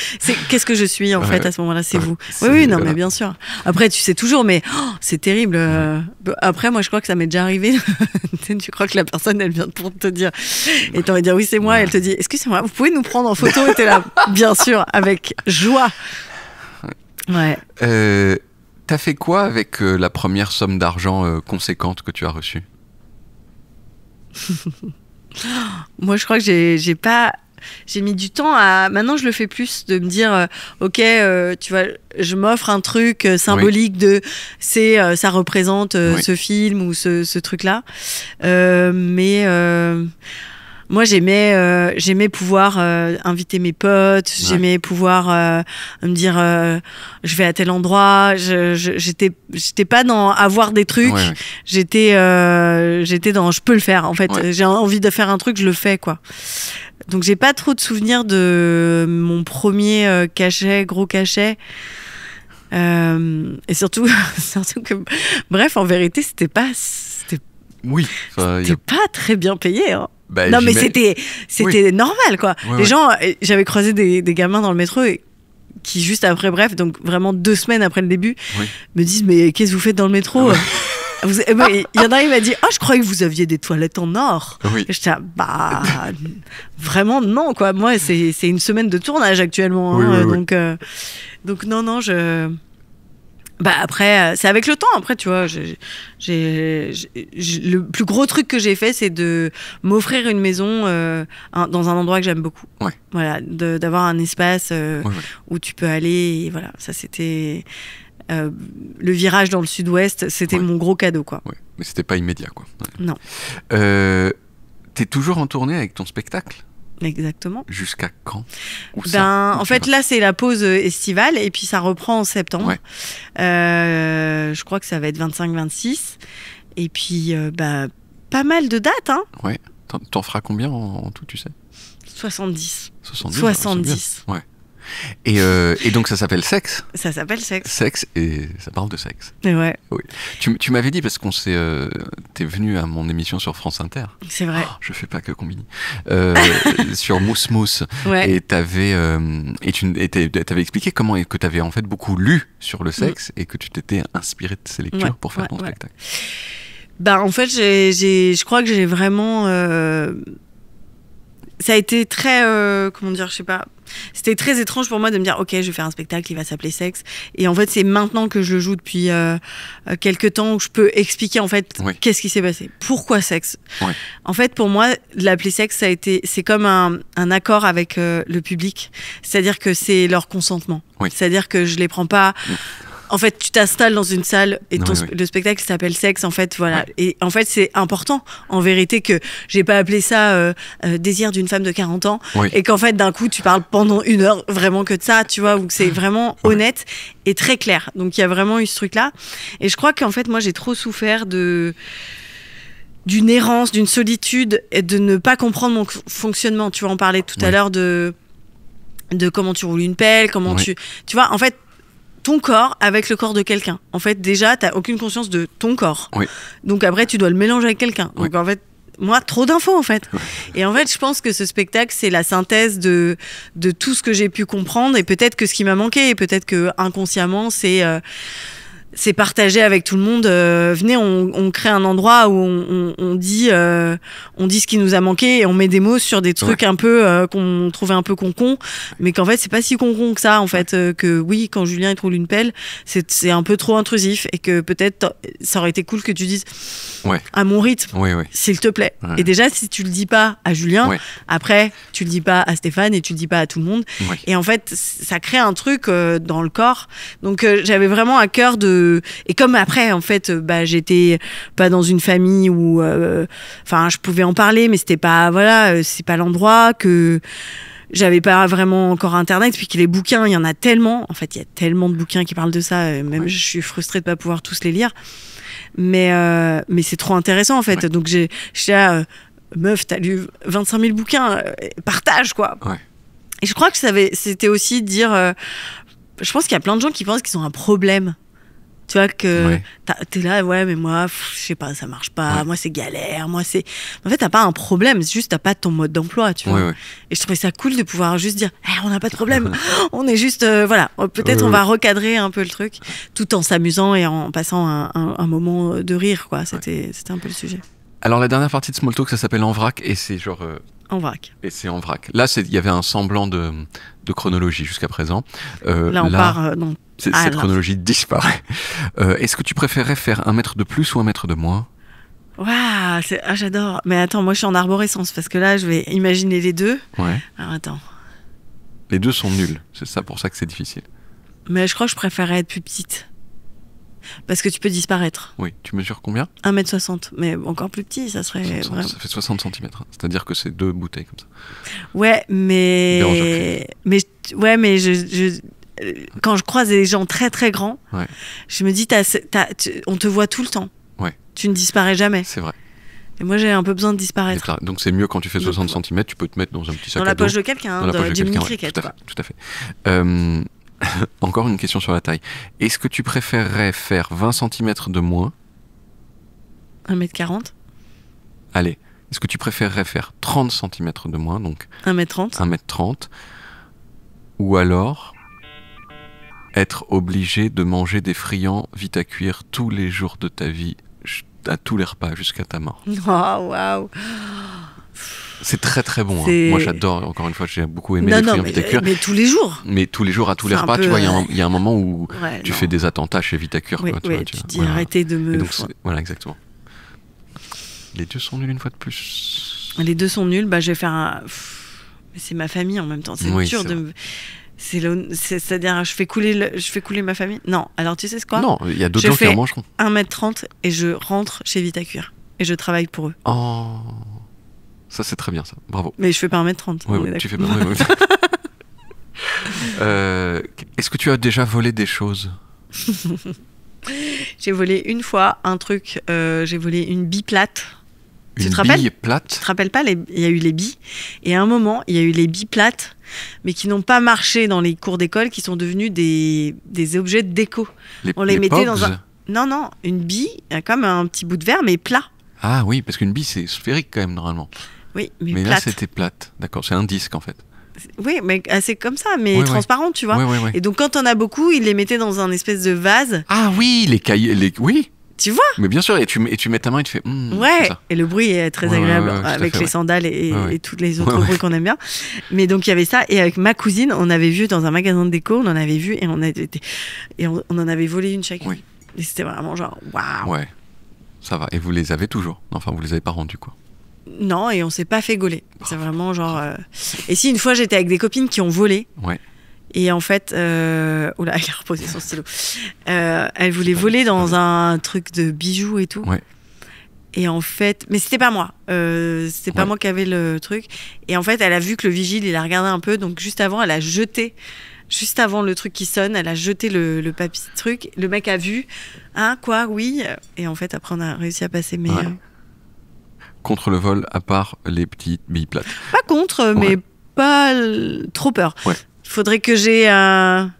Qu'est-ce que je suis en fait à ce moment-là, c'est vous. Oui, non mais bien sûr. Après tu sais toujours, mais c'est terrible. Après moi je crois que ça m'est déjà arrivé. Tu crois que la personne elle vient pour te dire et t'aurais dire oui c'est moi, elle te dit excusez-moi, vous pouvez nous prendre en photo, et t'es là bien sûr avec joie. Ouais. T'as fait quoi avec la première somme d'argent conséquente que tu as reçue? Moi je crois que j'ai mis du temps à... Maintenant je le fais plus, de me dire ok, tu vois, je m'offre un truc symbolique de ça représente ce film ou ce truc là, mais Moi, j'aimais pouvoir inviter mes potes, j'aimais pouvoir me dire je vais à tel endroit. J'étais pas dans avoir des trucs. J'étais dans je peux le faire. En fait, j'ai envie de faire un truc, je le fais, quoi. Donc, j'ai pas trop de souvenirs de mon premier gros cachet. Et surtout que, bref, en vérité, c'était pas très bien payé. Hein. Bah, non, mais c'était normal, quoi. Les gens, j'avais croisé des gamins dans le métro qui, juste après, bref, donc vraiment 2 semaines après le début, me disent mais qu'est-ce que vous faites dans le métro? Il y en a, il m'a dit je croyais que vous aviez des toilettes en or. Et j'étais vraiment non, quoi. Moi, c'est une semaine de tournage actuellement, donc non, après, c'est avec le temps. Après, tu vois, le plus gros truc que j'ai fait, c'est de m'offrir une maison dans un endroit que j'aime beaucoup. Voilà, d'avoir un espace où tu peux aller. Et voilà, ça c'était le virage dans le sud-ouest. C'était mon gros cadeau, quoi. Mais c'était pas immédiat, quoi. Non. T'es toujours en tournée avec ton spectacle? Exactement. Jusqu'à quand? En fait, là, c'est la pause estivale et puis ça reprend en septembre. Je crois que ça va être 25-26. Et puis, pas mal de dates. Hein. T'en feras combien en tout, tu sais? 70. 70. Et donc ça s'appelle Sexe. Ça s'appelle Sexe. Sexe, et ça parle de sexe. Et ouais. Oui. Tu m'avais dit, parce qu'on t'es venu à mon émission sur France Inter. C'est vrai. Je fais pas que Combini. Sur Mousse Mousse. Et t'avais expliqué comment que t'avais en fait beaucoup lu sur le sexe et que tu t'étais inspiré de ces lectures pour faire ton spectacle. En fait, je crois que j'ai vraiment... ça a été très... comment dire, je sais pas... C'était très étrange pour moi de me dire ok, je vais faire un spectacle, il va s'appeler Sexe, et en fait c'est maintenant que je le joue depuis quelques temps où je peux expliquer en fait qu'est-ce qui s'est passé, pourquoi Sexe. En fait pour moi l'appeler Sexe c'est comme un accord avec le public, c'est-à-dire que c'est leur consentement, c'est-à-dire que je les prends pas. En fait, tu t'installes dans une salle et le spectacle s'appelle Sexe, en fait, voilà. Et en fait, c'est important, en vérité, que j'ai pas appelé ça désir d'une femme de 40 ans et qu'en fait, d'un coup, tu parles pendant 1 heure vraiment que de ça, tu vois, où c'est vraiment honnête et très clair. Donc, il y a vraiment eu ce truc-là. Et je crois qu'en fait, moi, j'ai trop souffert d'une errance, d'une solitude et de ne pas comprendre mon fonctionnement. Tu vois, on parlait tout à l'heure de comment tu roules une pelle, comment tu vois, en fait, ton corps avec le corps de quelqu'un. En fait, déjà, t'as aucune conscience de ton corps. Donc après, tu dois le mélanger avec quelqu'un. Donc en fait, moi, trop d'infos, en fait. Et en fait, je pense que ce spectacle, c'est la synthèse de tout ce que j'ai pu comprendre, et peut-être que ce qui m'a manqué, et peut-être que inconsciemment, c'est partagé avec tout le monde. Venez, on crée un endroit où on dit ce qui nous a manqué, et on met des mots sur des trucs un peu qu'on trouvait un peu con, mais qu'en fait c'est pas si con que ça, en fait. Que oui, quand Julien il trouve une pelle, c'est un peu trop intrusif, et que peut-être ça aurait été cool que tu dises à mon rythme, s'il te plaît. Et déjà, si tu le dis pas à Julien, après tu le dis pas à Stéphane, et tu le dis pas à tout le monde, et en fait ça crée un truc dans le corps. Donc j'avais vraiment à cœur et comme après en fait j'étais pas dans une famille où je pouvais en parler, mais c'était pas c'est pas l'endroit, que j'avais pas vraiment encore internet, puis que les bouquins, il y en a tellement, en fait il y a tellement de bouquins qui parlent de ça, même je suis frustrée de pas pouvoir tous les lire, mais c'est trop intéressant en fait. Donc j'ai meuf, t'as lu 25 000 bouquins, partage, quoi. Et je crois que c'était aussi dire je pense qu'il y a plein de gens qui pensent qu'ils ont un problème. Tu vois, que t'es là, mais moi, je sais pas, ça marche pas, moi c'est galère, moi c'est... En fait, t'as pas un problème, c'est juste t'as pas ton mode d'emploi, tu vois. Et je trouvais ça cool de pouvoir juste dire, on n'a pas de problème, on est juste, peut-être on va recadrer un peu le truc, tout en s'amusant et en passant un moment de rire, quoi. C'était un peu le sujet. Alors la dernière partie de Small Talk, ça s'appelle En Vrac, et c'est genre... En vrac. Et c'est en vrac. Là, il y avait un semblant de chronologie jusqu'à présent. Là, on part... non. Cette chronologie disparaît. Est-ce que tu préférais faire 1 mètre de plus ou 1 mètre de moins? Waouh, j'adore. Mais attends, moi je suis en arborescence, parce que là, je vais imaginer les deux. Alors attends. Les deux sont nuls. C'est ça pour ça que c'est difficile. Mais je crois que je préférerais être plus petite. Parce que tu peux disparaître. Oui, tu mesures combien ? 1m60, mais encore plus petit, ça serait... 60, vraiment... Ça fait 60 cm, hein. C'est-à-dire que c'est 2 bouteilles comme ça. Ouais, mais quand je croise des gens très très grands, je me dis, on te voit tout le temps. Ouais. Tu ne disparais jamais. C'est vrai. Et moi, j'ai un peu besoin de disparaître. Donc c'est mieux quand tu fais 60 cm, tu peux te mettre dans un petit sac à dos. Dans la poche de quelqu'un, du mini-cricket. Tout à fait. Encore une question sur la taille. Est-ce que tu préférerais faire 20 cm de moins ? 1m40 ? Allez. Est-ce que tu préférerais faire 30 cm de moins, donc 1m30 ? 1m30 ? Ou alors être obligé de manger des friands vite à cuire tous les jours de ta vie, à tous les repas jusqu'à ta mort. Oh, waouh. C'est très très bon. Hein. Moi j'adore, encore une fois, j'ai beaucoup aimé les friands vite à cuire. Mais tous les jours. Mais tous les jours, à tous les repas, tu vois, il y a un moment où tu fais des attentats chez vite à cuire. Oui, quoi, tu dis arrêtez de me... Voilà, exactement. Les deux sont nuls une fois de plus. Les deux sont nuls, je vais faire un... Mais c'est ma famille en même temps, c'est dur de me... C'est-à-dire, je fais couler ma famille. Non, alors tu sais quoi ? Non, il y a d'autres gens qui en mangeront. 1m30 et je rentre chez Vite à Cuire. Et je travaille pour eux. Oh, ça c'est très bien ça, bravo. Mais je fais pas 1m30. Oui, tu fais pas. Est-ce que tu as déjà volé des choses ? J'ai volé une fois un truc, j'ai volé une bille plate. Une bille plate ? Tu te rappelles pas, il y a eu les billes. Et à un moment, il y a eu les billes plates, mais qui n'ont pas marché dans les cours d'école, qui sont devenus des objets de déco. On les mettait dans un... Non, une bille, comme un petit bout de verre, mais plat. Ah oui, parce qu'une bille, c'est sphérique quand même, normalement. Oui, mais plate. Là, c'était plate. D'accord, c'est un disque, en fait. Oui, mais c'est comme ça, mais transparent, tu vois. Ouais. Et donc, quand on a beaucoup, ils les mettaient dans un espèce de vase. Ah oui, les cahiers... Oui. Tu vois ? Mais bien sûr, et tu mets ta main et tu fais... ouais, et le bruit est très agréable avec les sandales et tous les autres bruits qu'on aime bien. Mais donc, il y avait ça. Et avec ma cousine, on avait vu dans un magasin de déco, on en avait vu et on en avait volé une chacune. Oui. Et c'était vraiment genre, waouh. Ouais, ça va. Et vous les avez toujours ? Enfin, vous les avez pas rendus, quoi. Non, et on s'est pas fait gauler. C'est vraiment genre... Et si une fois, j'étais avec des copines qui ont volé. Ouais. Et en fait, oula, elle a reposé son stylo. Elle voulait voler dans un truc de bijoux et tout. Ouais. Et en fait, mais c'était pas moi. C'était pas moi qui avais le truc. Et en fait, elle a vu que le vigile, il a regardé un peu. Donc juste avant, elle a jeté, juste avant le truc qui sonne, elle a jeté le papier truc. Le mec a vu. Hein, quoi, oui. Et en fait, après, on a réussi à passer. Mais contre le vol, à part les petites billes plates. Pas contre, mais pas trop peur. Ouais. Il faudrait que j'ai un...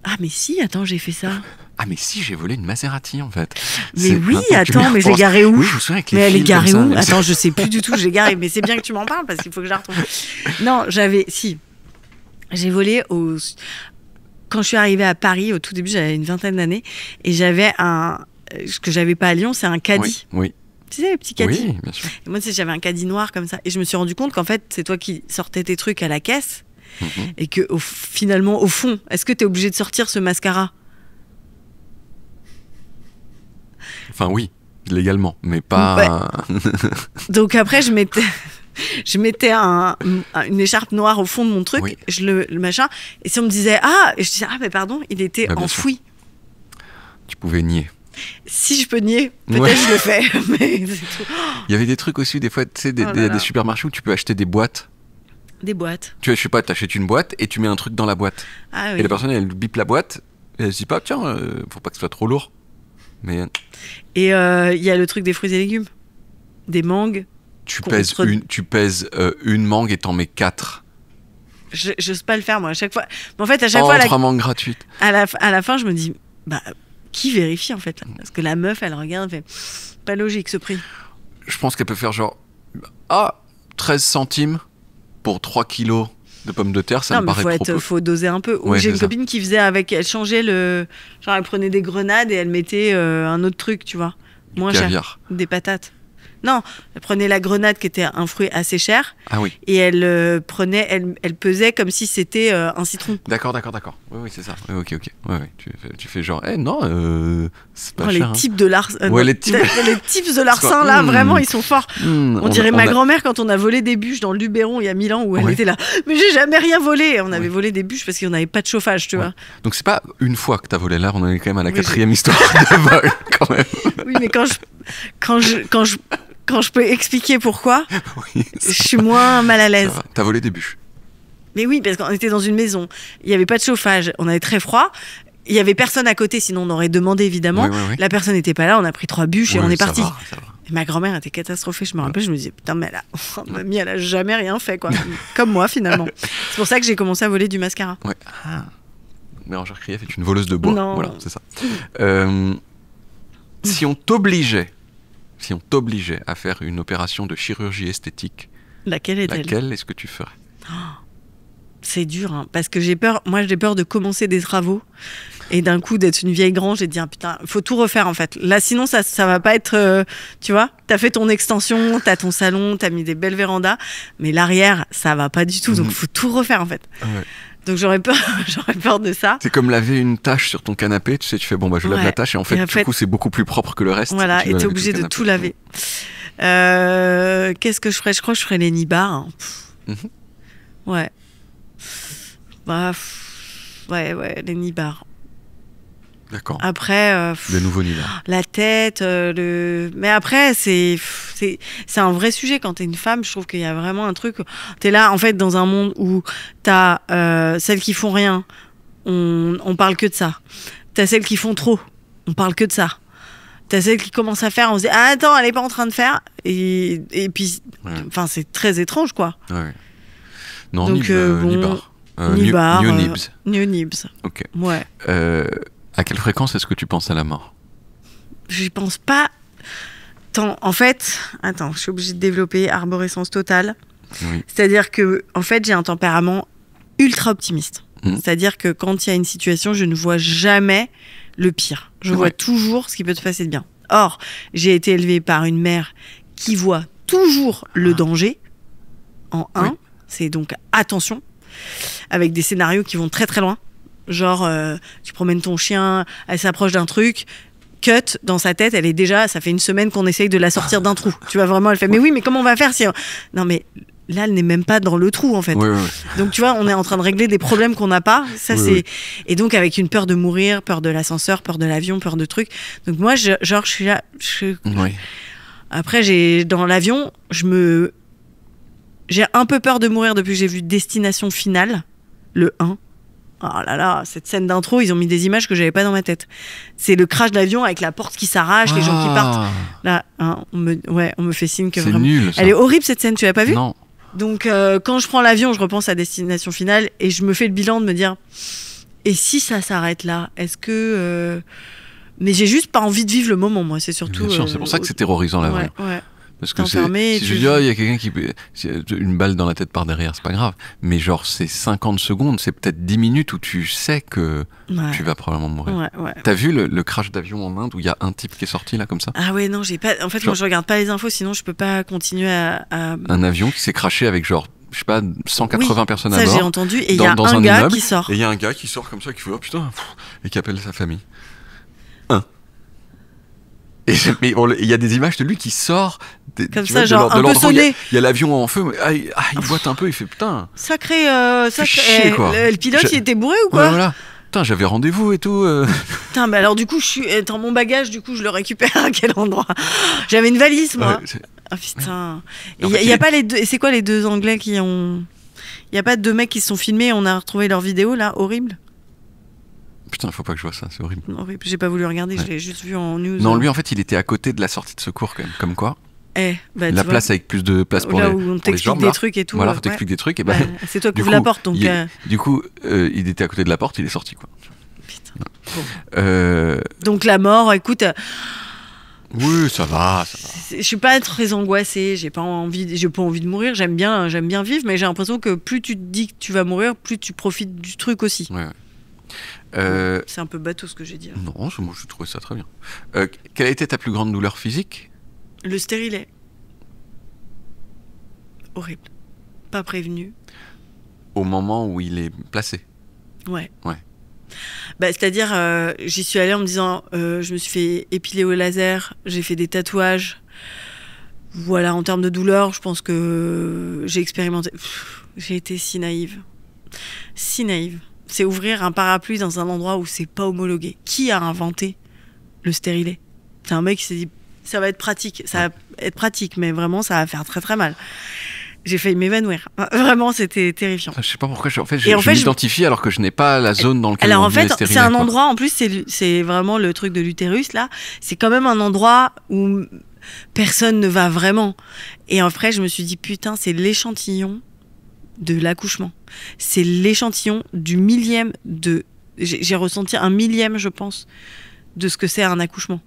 Ah mais si, attends, j'ai fait ça. Ah mais si, j'ai volé une Maserati en fait. Mais oui, attends, mais je l'ai garée où ? Oui, je me souviens avec les mais elle est garée où ? Ça, attends, je sais plus du tout, j'ai garé. Mais c'est bien que tu m'en parles parce qu'il faut que je la retrouve. Non, j'ai volé quand je suis arrivée à Paris, au tout début, j'avais une vingtaine d'années et j'avais ce que j'avais pas à Lyon, c'est un caddie. Oui. Tu sais, les petits caddies. Oui, bien sûr. Et moi, j'avais un caddie noir comme ça et je me suis rendu compte qu'en fait, c'est toi qui sortais tes trucs à la caisse. Et que finalement, au fond, est-ce que tu es obligé de sortir ce mascara ? Enfin, oui, légalement, mais pas... Ouais. Donc après, je mettais une écharpe noire au fond de mon truc, le machin, et si on me disait « Ah !» et je disais « Ah, mais pardon, il était enfoui. » Tu pouvais nier. Si je peux nier, peut-être je le fais, mais c'est tout. Il y avait des trucs aussi, des fois, tu sais, des supermarchés où tu peux acheter des boîtes. Des boîtes. Tu vois, je sais pas, t'achètes une boîte et tu mets un truc dans la boîte. Ah, oui. Et la personne, elle bip la boîte et elle se dit pas, tiens, faut pas que ce soit trop lourd. Mais... Et il y a le truc des fruits et légumes. Des mangues. Tu pèses une mangue et t'en mets 4. J'ose pas le faire, moi, à chaque fois. Mais en fait, à chaque fois... 3 mangues gratuites. À la fin, je me dis, qui vérifie, en fait là ? Parce que la meuf, elle regarde, elle fait, pas logique, ce prix. Je pense qu'elle peut faire genre, 13 centimes pour 3 kilos de pommes de terre, ça me paraît trop peu. Faut doser un peu. J'ai une copine qui faisait elle changeait genre elle prenait des grenades et elle mettait un autre truc, tu vois, moins cher, des patates. Non, elle prenait la grenade qui était un fruit assez cher. Ah oui. Et elle pesait comme si c'était un citron. D'accord. Oui, c'est ça. Oui, ok. Ouais. Tu fais genre, non, c'est pas cher. Les types de larcins. Ouais, les types de larcins, là, vraiment, ils sont forts. On dirait ma grand-mère quand on a volé des bûches dans le Luberon il y a 1000 ans où elle était là. Mais j'ai jamais rien volé. On avait volé des bûches parce qu'on n'avait pas de chauffage, tu vois. Donc c'est pas une fois que t'as volé là, on en est quand même à la 4e histoire de vol, quand même. Oui, mais quand je peux expliquer pourquoi, je suis moins mal à l'aise. T'as volé des bûches. Mais oui, parce qu'on était dans une maison, il n'y avait pas de chauffage, on avait très froid, il n'y avait personne à côté, sinon on aurait demandé évidemment. Oui. La personne n'était pas là, on a pris 3 bûches et on est parti. Ça va. Et ma grand-mère était catastrophée, je me rappelle, je me disais putain, mais mamie, elle a jamais rien fait, quoi. Comme moi finalement. C'est pour ça que j'ai commencé à voler du mascara. Ouais. Bérangère Krief est une voleuse de bois. Non. Voilà, c'est ça. Si on t'obligeait à faire une opération de chirurgie esthétique, laquelle est-ce que tu ferais? C'est dur, hein, parce que j'ai peur de commencer des travaux et d'un coup d'être une vieille grange et de dire putain, faut tout refaire en fait. Là, sinon ça va pas être, tu vois, t'as fait ton extension, t'as ton salon, t'as mis des belles vérandas, mais l'arrière, ça va pas du tout, donc faut tout refaire en fait. Ouais. Donc j'aurais peur de ça. C'est comme laver une tache sur ton canapé, tu sais, tu fais bon bah je lave la tache et en fait du coup c'est beaucoup plus propre que le reste. Voilà, et t'es obligé de tout laver. Qu'est-ce que je ferais? Je crois que je ferais les nibards. Hein. Ouais. Bah, ouais, les nibards. D'accord. Après, le nouveau nibards. La tête, mais après, c'est un vrai sujet quand t'es une femme. Je trouve qu'il y a vraiment un truc. T'es là, en fait, dans un monde où t'as celles qui font rien, on parle que de ça. T'as celles qui font trop, on parle que de ça. T'as celles qui commencent à faire, on se dit ah, attends, elle est pas en train de faire. Et puis, enfin, c'est très étrange, quoi. Ouais. Non, donc, nibards. New Nibs. Ok. Ouais. À quelle fréquence est-ce que tu penses à la mort? J'y pense pas tant. En fait, attends, je suis obligée de développer arborescence totale. Oui. C'est-à-dire que, en fait, j'ai un tempérament ultra optimiste. C'est-à-dire que quand il y a une situation, je ne vois jamais le pire. Je vois toujours ce qui peut se passer de bien. Or, j'ai été élevée par une mère qui voit toujours le danger en un. Oui. C'est donc attention, avec des scénarios qui vont très très loin. Genre, tu promènes ton chien, elle s'approche d'un truc, cut, dans sa tête, elle est déjà, ça fait une semaine qu'on essaye de la sortir d'un trou. Tu vois, vraiment, elle fait, mais oui, mais comment on va faire si... Non, mais là, elle n'est même pas dans le trou, en fait. Oui. Donc, tu vois, on est en train de régler des problèmes qu'on n'a pas. Ça, c'est... Et donc, avec une peur de mourir, peur de l'ascenseur, peur de l'avion, peur de trucs. Donc, moi, je suis là... Après, dans l'avion, j'ai un peu peur de mourir depuis que j'ai vu Destination Finale, le 1. Oh là là, cette scène d'intro, ils ont mis des images que j'avais pas dans ma tête. C'est le crash d'avion avec la porte qui s'arrache, les gens qui partent. Là, hein, on me fait signe que c'est vraiment... nul, ça. Elle est horrible cette scène, tu l'as pas vue? Non. Donc quand je prends l'avion, je repense à Destination Finale et je me fais le bilan de me dire, et si ça s'arrête là, est-ce que... Mais j'ai juste pas envie de vivre le moment, moi, c'est surtout... Bien sûr, c'est pour ça que c'est terrorisant l'avion. Ouais. Parce que si je dis, il y a quelqu'un qui... Une balle dans la tête par derrière, c'est pas grave. Mais genre, c'est 50 secondes, c'est peut-être 10 minutes où tu sais que tu vas probablement mourir. Ouais. T'as vu le crash d'avion en Inde où il y a un type qui est sorti là comme ça? Ah ouais, non, j'ai pas... En fait, moi, je regarde pas les infos, sinon je peux pas continuer à... Un avion qui s'est crashé avec genre, je sais pas, 180 personnes à bord. Ça, j'ai entendu. Et il y a un gars qui sort. Et il y a un gars qui sort comme ça, qui fait, oh putain, et qui appelle sa famille. Mais il y a des images de lui qui sort comme ça, genre un peu sonné. Il y a l'avion en feu, mais il boite un peu, il fait putain. Sacré. Chier, quoi. Le pilote, il était bourré ou quoi? Voilà. Putain, j'avais rendez-vous et tout. Putain, mais alors du coup, dans mon bagage, du coup, je le récupère à quel endroit? J'avais une valise, moi. Ah putain. Il y a pas les deux. C'est quoi les deux Anglais qui ont? Il y a pas deux mecs qui se sont filmés. On a retrouvé leur vidéo là, horrible. Putain, faut pas que je vois ça, c'est horrible. Horrible. J'ai pas voulu regarder, je l'ai juste vu en news. Non, lui en fait, il était à côté de la sortie de secours quand même, comme quoi. La place avec plus de place pour là les, où on t'explique les jambes, des trucs et tout. Voilà, faut t'expliquer des trucs. Et c'est toi qui ouvre la porte, donc. Du coup, il était à côté de la porte, il est sorti quoi. Putain. Bon. Donc la mort, écoute. Oui, ça va. Je suis pas très angoissée, j'ai pas envie de mourir. J'aime bien vivre, mais j'ai l'impression que plus tu te dis que tu vas mourir, plus tu profites du truc aussi. Ouais. C'est un peu bateau ce que j'ai dit. Non, moi je trouvais ça très bien. Quelle a été ta plus grande douleur physique? Le stérilet. horrible. Pas prévenu. Au moment où il est placé. Ouais. Bah, c'est-à-dire, j'y suis allée en me disant, je me suis fait épiler au laser, j'ai fait des tatouages. Voilà, en termes de douleur, je pense que j'ai expérimenté. J'ai été si naïve. Si naïve. C'est ouvrir un parapluie dans un endroit où c'est pas homologué. Qui a inventé le stérilet? C'est un mec qui s'est dit, ça va être pratique. Ça va être pratique, mais vraiment, ça va faire très très mal. J'ai failli m'évanouir. Vraiment, c'était terrifiant. Je sais pas pourquoi. Je m'identifie alors que je n'ai pas la zone dans laquelle on dit les stérilets. C'est un endroit, en plus, c'est vraiment le truc de l'utérus, là. C'est quand même un endroit où personne ne va vraiment. Et après, je me suis dit, putain, c'est l'échantillon de l'accouchement. C'est l'échantillon du millième de... J'ai ressenti un millième, je pense, de ce que c'est un accouchement.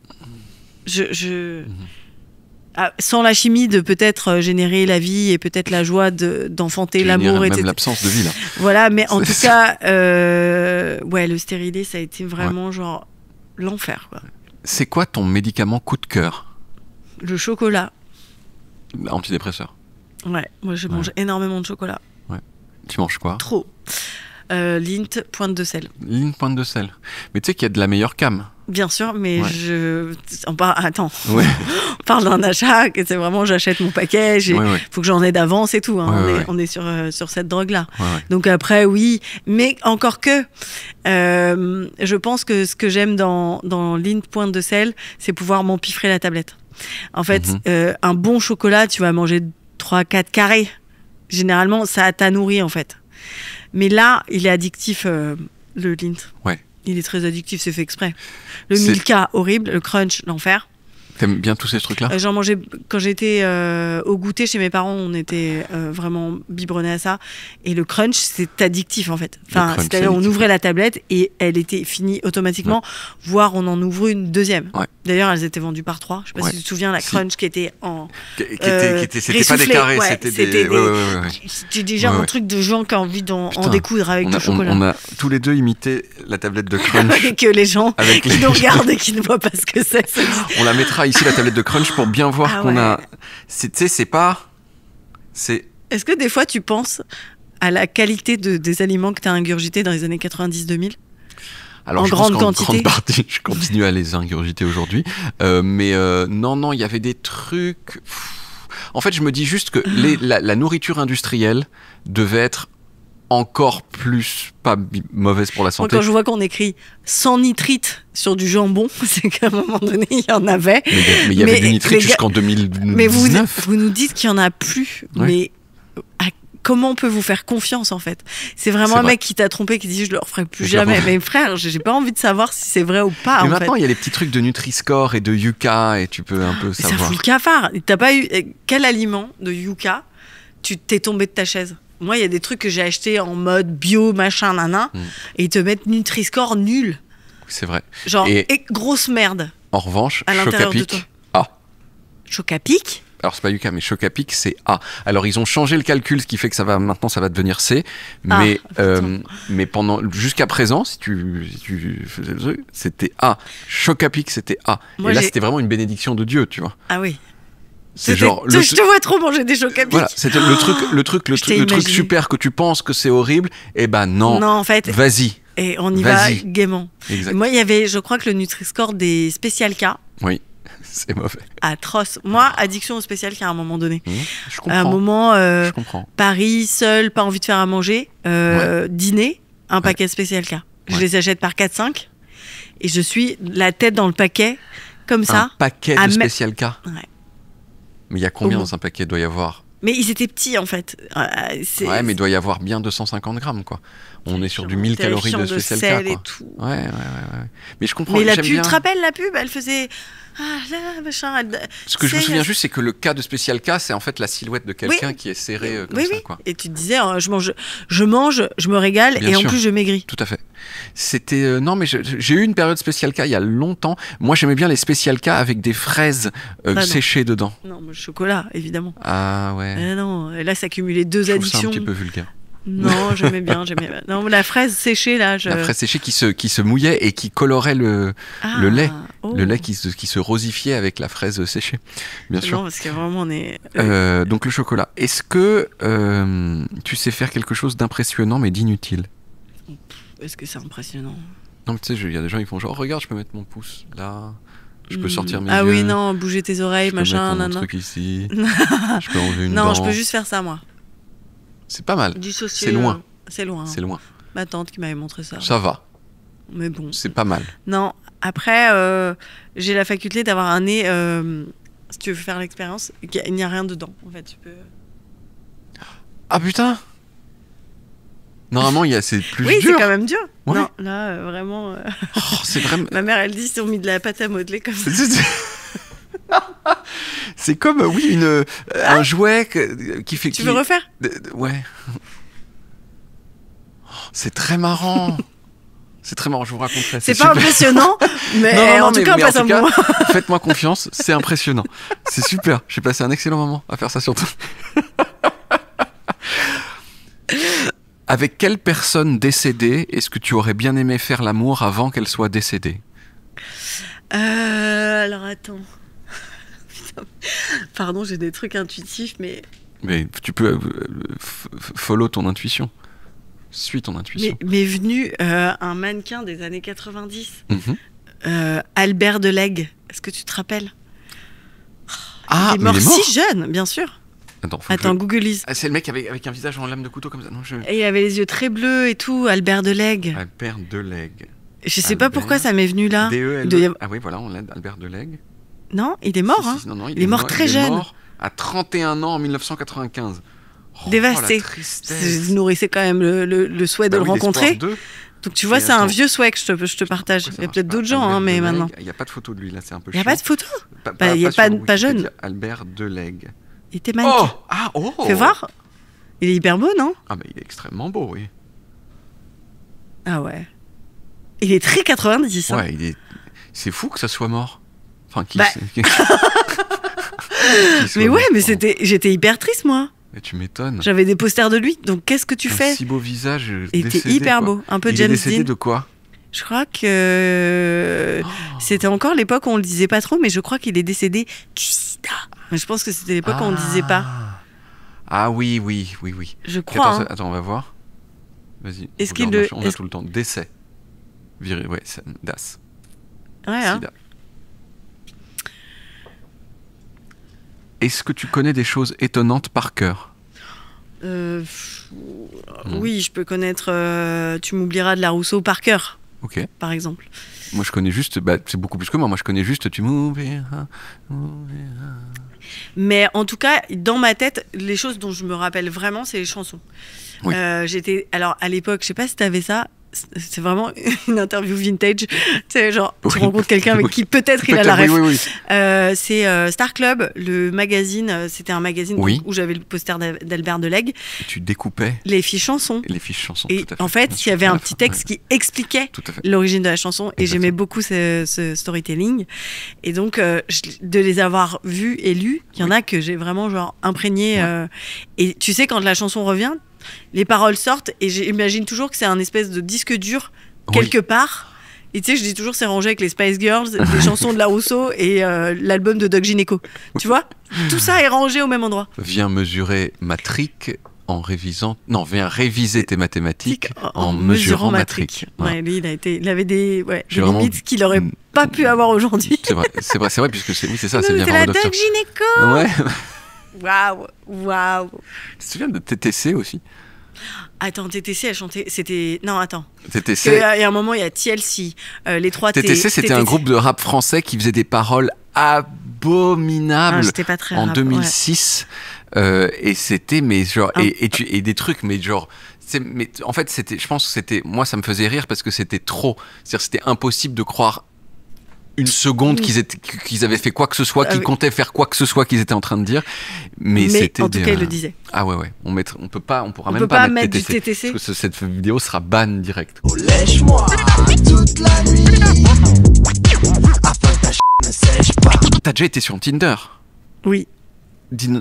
Sans la chimie de peut-être générer la vie et peut-être la joie d'enfanter l'amour, etc. Même l'absence de vie, là. Voilà, mais en tout cas, le stérilet, ça a été vraiment genre l'enfer, quoi. C'est quoi ton médicament coup de cœur? Le chocolat. Antidépresseur. Ouais, moi je mange énormément de chocolat. Ouais. Tu manges quoi? Trop. Lindt, pointe de sel. Lindt, pointe de sel. Mais tu sais qu'il y a de la meilleure cam. Bien sûr, mais Attends. Ouais. On parle d'un achat, que c'est vraiment j'achète mon paquet, faut que j'en ai d'avance et tout. Hein. On est sur cette drogue-là. Donc après, oui. Mais encore que, je pense que ce que j'aime dans Lindt, pointe de sel, c'est pouvoir m'empiffrer la tablette. En fait, un bon chocolat, tu vas manger 3-4 carrés. Généralement, ça t'a nourri, en fait. Mais là, il est addictif, le Lindt. Ouais. Il est très addictif, c'est fait exprès. Le Milka, horrible. Le Crunch, l'enfer. T'aimes bien tous ces trucs-là? J'en mangeais quand j'étais au goûter chez mes parents, on était vraiment biberonnés à ça. Et le Crunch, c'est addictif en fait. Enfin, c'est-à-dire on ouvrait la tablette et elle était finie automatiquement, voire on en ouvre une deuxième. Ouais. D'ailleurs, elles étaient vendues par 3. Je sais pas si tu te souviens, la Crunch qui était en c'était pas des carrés, c'était déjà un truc de gens qui ont envie d'en découdre avec du chocolat. On a tous les deux imité la tablette de Crunch. Et que les gens qui nous regardent et qui ne voient pas ce que c'est. On la mettra ici, la tablette de Crunch, pour bien voir qu'on a... Tu sais, c'est pas... Est-ce que des fois, tu penses à la qualité des aliments que tu as ingurgités dans les années 90-2000? Alors, en grande quantité. Grande partie, je continue à les ingurgiter aujourd'hui. Mais non, il y avait des trucs... En fait, je me dis juste que la nourriture industrielle devait être encore plus pas mauvaise pour la santé. Moi, quand je vois qu'on écrit sans nitrite sur du jambon, c'est qu'à un moment donné, il y en avait. Mais il y avait du nitrite jusqu'en 2019. Mais vous nous dites qu'il n'y en a plus. Ouais. Mais comment on peut vous faire confiance, en fait? C'est vraiment un mec qui t'a trompé, qui dit je le referai plus jamais. Mais frère, j'ai pas envie de savoir si c'est vrai ou pas. Mais maintenant, il y a les petits trucs de Nutri-Score et de Yuka et tu peux un peu savoir. Ça fout le cafard. T'as pas eu... Quel aliment de Yuka tu t'es tombé de ta chaise? Moi, il y a des trucs que j'ai achetés en mode bio, machin, nana, et ils te mettent Nutri-Score nul. C'est vrai. Genre, et grosse merde. En revanche, Chocapic, A. Chocapic? Alors, c'est pas Yuka, mais Chocapic, c'est A. Alors, ils ont changé le calcul, ce qui fait que maintenant, ça va devenir C. Mais, mais jusqu'à présent, si tu faisais le truc, c'était A. Chocapic, c'était A. Moi, et là, c'était vraiment une bénédiction de Dieu, tu vois. Ah oui. C'est genre je te vois trop manger des Chocapic. Voilà, c'était le truc super que tu penses que c'est horrible. Eh ben non. Non, en fait. Vas-y. Et on y va gaiement. Exact. Moi, il y avait, je crois que le Nutri-Score des Special K. Oui, c'est mauvais. Atroce. Moi, addiction au Special K à un moment donné. Je comprends. À un moment, je comprends. Paris, seul, pas envie de faire à manger, dîner, un paquet Special K. Je les achète par 4-5 et je suis la tête dans le paquet, comme ça. Un paquet de Special K. Ouais. Mais il y a combien dans un paquet? Doit y avoir... Mais ils étaient petits, en fait. Ouais, mais il doit y avoir bien 250 grammes, quoi. On est sur du 1000 calories de Special K, quoi. Et tout. Ouais. Mais je comprends. Mais la pub, tu te rappelles la pub? Elle faisait... Ah là, machin... Ce que je me souviens juste, c'est que le cas de Special K, c'est en fait la silhouette de quelqu'un qui est serré comme ça, quoi. Et tu te disais, je mange, je me régale, bien et sûr. En plus, je maigris. Tout à fait. C'était... non, mais j'ai eu une période Special K il y a longtemps. Moi, j'aimais bien les Special K avec des fraises séchées dedans. Non, le chocolat, évidemment. Ah ouais. Non, et là, ça cumulait deux addictions. C'est un petit peu vulgaire. Non, j'aimais bien. Non, la fraise séchée, là. La fraise séchée qui se mouillait et qui colorait le lait. Le lait qui se rosifiait avec la fraise séchée, bien sûr. Non, parce que vraiment, on est... donc le chocolat. Est-ce que tu sais faire quelque chose d'impressionnant mais d'inutile? Est-ce que c'est impressionnant? Non, mais tu sais, il y a des gens qui font genre, regarde, je peux mettre mon pouce là, je peux sortir mes yeux. Ah oui, non, bouger tes oreilles, machin, je peux mettre un truc ici, je peux enlever une dent. Non, je peux juste faire ça, moi. C'est pas mal. Dissocier. C'est loin. C'est loin. C'est loin. Ma tante qui m'avait montré ça. Ça va. Mais bon. C'est pas mal. Non, après, j'ai la faculté d'avoir un nez, si tu veux faire l'expérience, il n'y a rien dedans, en fait. Tu peux... Ah putain! Normalement, c'est plus dur. Oui, c'est quand même dur. Ouais. Non, là, vraiment... Oh, c'est vraiment... Ma mère, elle dit, ils ont mis de la pâte à modeler comme ça. C'est comme, oui, un jouet qui fait... Tu veux refaire? Ouais. C'est très marrant. C'est très marrant, je vous raconterai. C'est pas impressionnant, mais en tout cas, on passe un bon moment. Faites-moi confiance, c'est impressionnant. C'est super, j'ai passé un excellent moment à faire ça surtout. Avec quelle personne décédée est-ce que tu aurais bien aimé faire l'amour avant qu'elle soit décédée? Alors attends. Pardon, j'ai des trucs intuitifs, mais... Mais tu peux follow ton intuition. Suis ton intuition. Mais venu un mannequin des années 90, Albert Delegue. Est-ce que tu te rappelles? Il est mort si jeune, bien sûr. Attends, Googleise. Ah, c'est le mec avec un visage en lame de couteau comme ça. Non, Et il avait les yeux très bleus et tout, Albert Delegue. Albert Delegue. Je sais pas pourquoi ça m'est venu là. Ah oui, voilà, on l'a, Albert Delegue. Non, il est mort. Non, il est mort très jeune. Il est mort à 31 ans en 1995. Dévasté. Je nourrissais quand même le souhait de le rencontrer. Donc tu vois, c'est un vieux souhait que je te partage. Il y a peut-être d'autres gens, mais maintenant. Il n'y a pas de photo de lui, là, c'est un peu chiant. Il n'y a pas de photo? Il n'y a pas jeune. Albert Delegue. Il était magnifique. Fais voir. Il est hyper beau, non? Ah, mais il est extrêmement beau, oui. Ah ouais. Il est très 90. Hein. Ouais, c'est fou que ça soit mort. Enfin, mais ouais, mais j'étais hyper triste, moi. Mais tu m'étonnes. J'avais des posters de lui, donc qu'est-ce que tu fais? Un si beau visage. Il était hyper beau, un peu James Dean. Il est décédé de quoi? Je crois que c'était encore l'époque où on le disait pas trop, mais je crois qu'il est décédé du sida. Mais je pense que c'était l'époque où on le disait pas. Ah oui. Je crois. Attends, on va voir. Vas-y. Est-ce on a tout le temps. Décès. Ouais, DAS. Ouais. Sida. Est-ce que tu connais des choses étonnantes par cœur? Oui, je peux connaître Tu m'oublieras de la Rousseau par cœur. Ok. Par exemple. Moi, je connais juste... c'est beaucoup plus que moi. Moi, je connais juste Tu m'oublieras. Mais en tout cas, dans ma tête, les choses dont je me rappelle vraiment, c'est les chansons. Oui. Alors, à l'époque, je sais pas si tu avais ça... C'est vraiment une interview vintage. Tu sais, genre, tu rencontres quelqu'un avec qui peut-être il a la ref. Oui. C'est Star Club, le magazine. C'était un magazine où j'avais le poster d'Albert Delegue. Et tu découpais les fiches chansons. Les fiches chansons. Et en fait, il y avait un petit texte qui expliquait l'origine de la chanson. Et j'aimais beaucoup ce storytelling. Et donc, de les avoir vus et lus, il y en a que j'ai vraiment genre imprégné. Et tu sais, quand la chanson revient, les paroles sortent et j'imagine toujours que c'est un espèce de disque dur quelque part. Et tu sais, je dis toujours c'est rangé avec les Spice Girls, les chansons de la Rousseau et l'album de Doc Gynéco. Tu vois, tout ça est rangé au même endroit. Viens mesurer ma trique en révisant. Non, viens réviser tes mathématiques en mesurant ma trique. Ouais, lui, il avait des limites qu'il n'aurait pas pu avoir aujourd'hui. C'est vrai, puisque c'est ça, c'est bien. C'est la Doc Gynéco. Ouais. Waouh. Tu te souviens de TTC aussi? Attends, TTC, elle chantait. C'était. Non, attends. TTC. Il y a un moment, il y a TLC. Les trois TTC, c'était un groupe de rap français qui faisait des paroles abominables en 2006. Et c'était, mais genre. Et des trucs, mais genre. Mais en fait, je pense que c'était. Moi, ça me faisait rire parce que c'était trop. C'est-à-dire, c'était impossible de croire une seconde qu'ils avaient fait quoi que ce soit, qu'ils comptaient faire quoi que ce soit qu'ils étaient en train de dire, mais c'était en tout cas ils le disaient. Ah ouais, on pourra même pas mettre du TTC parce que cette vidéo sera ban direct. Lèche-moi toute la nuit afin que ta ne sèche pas. T'as déjà été sur Tinder? Oui.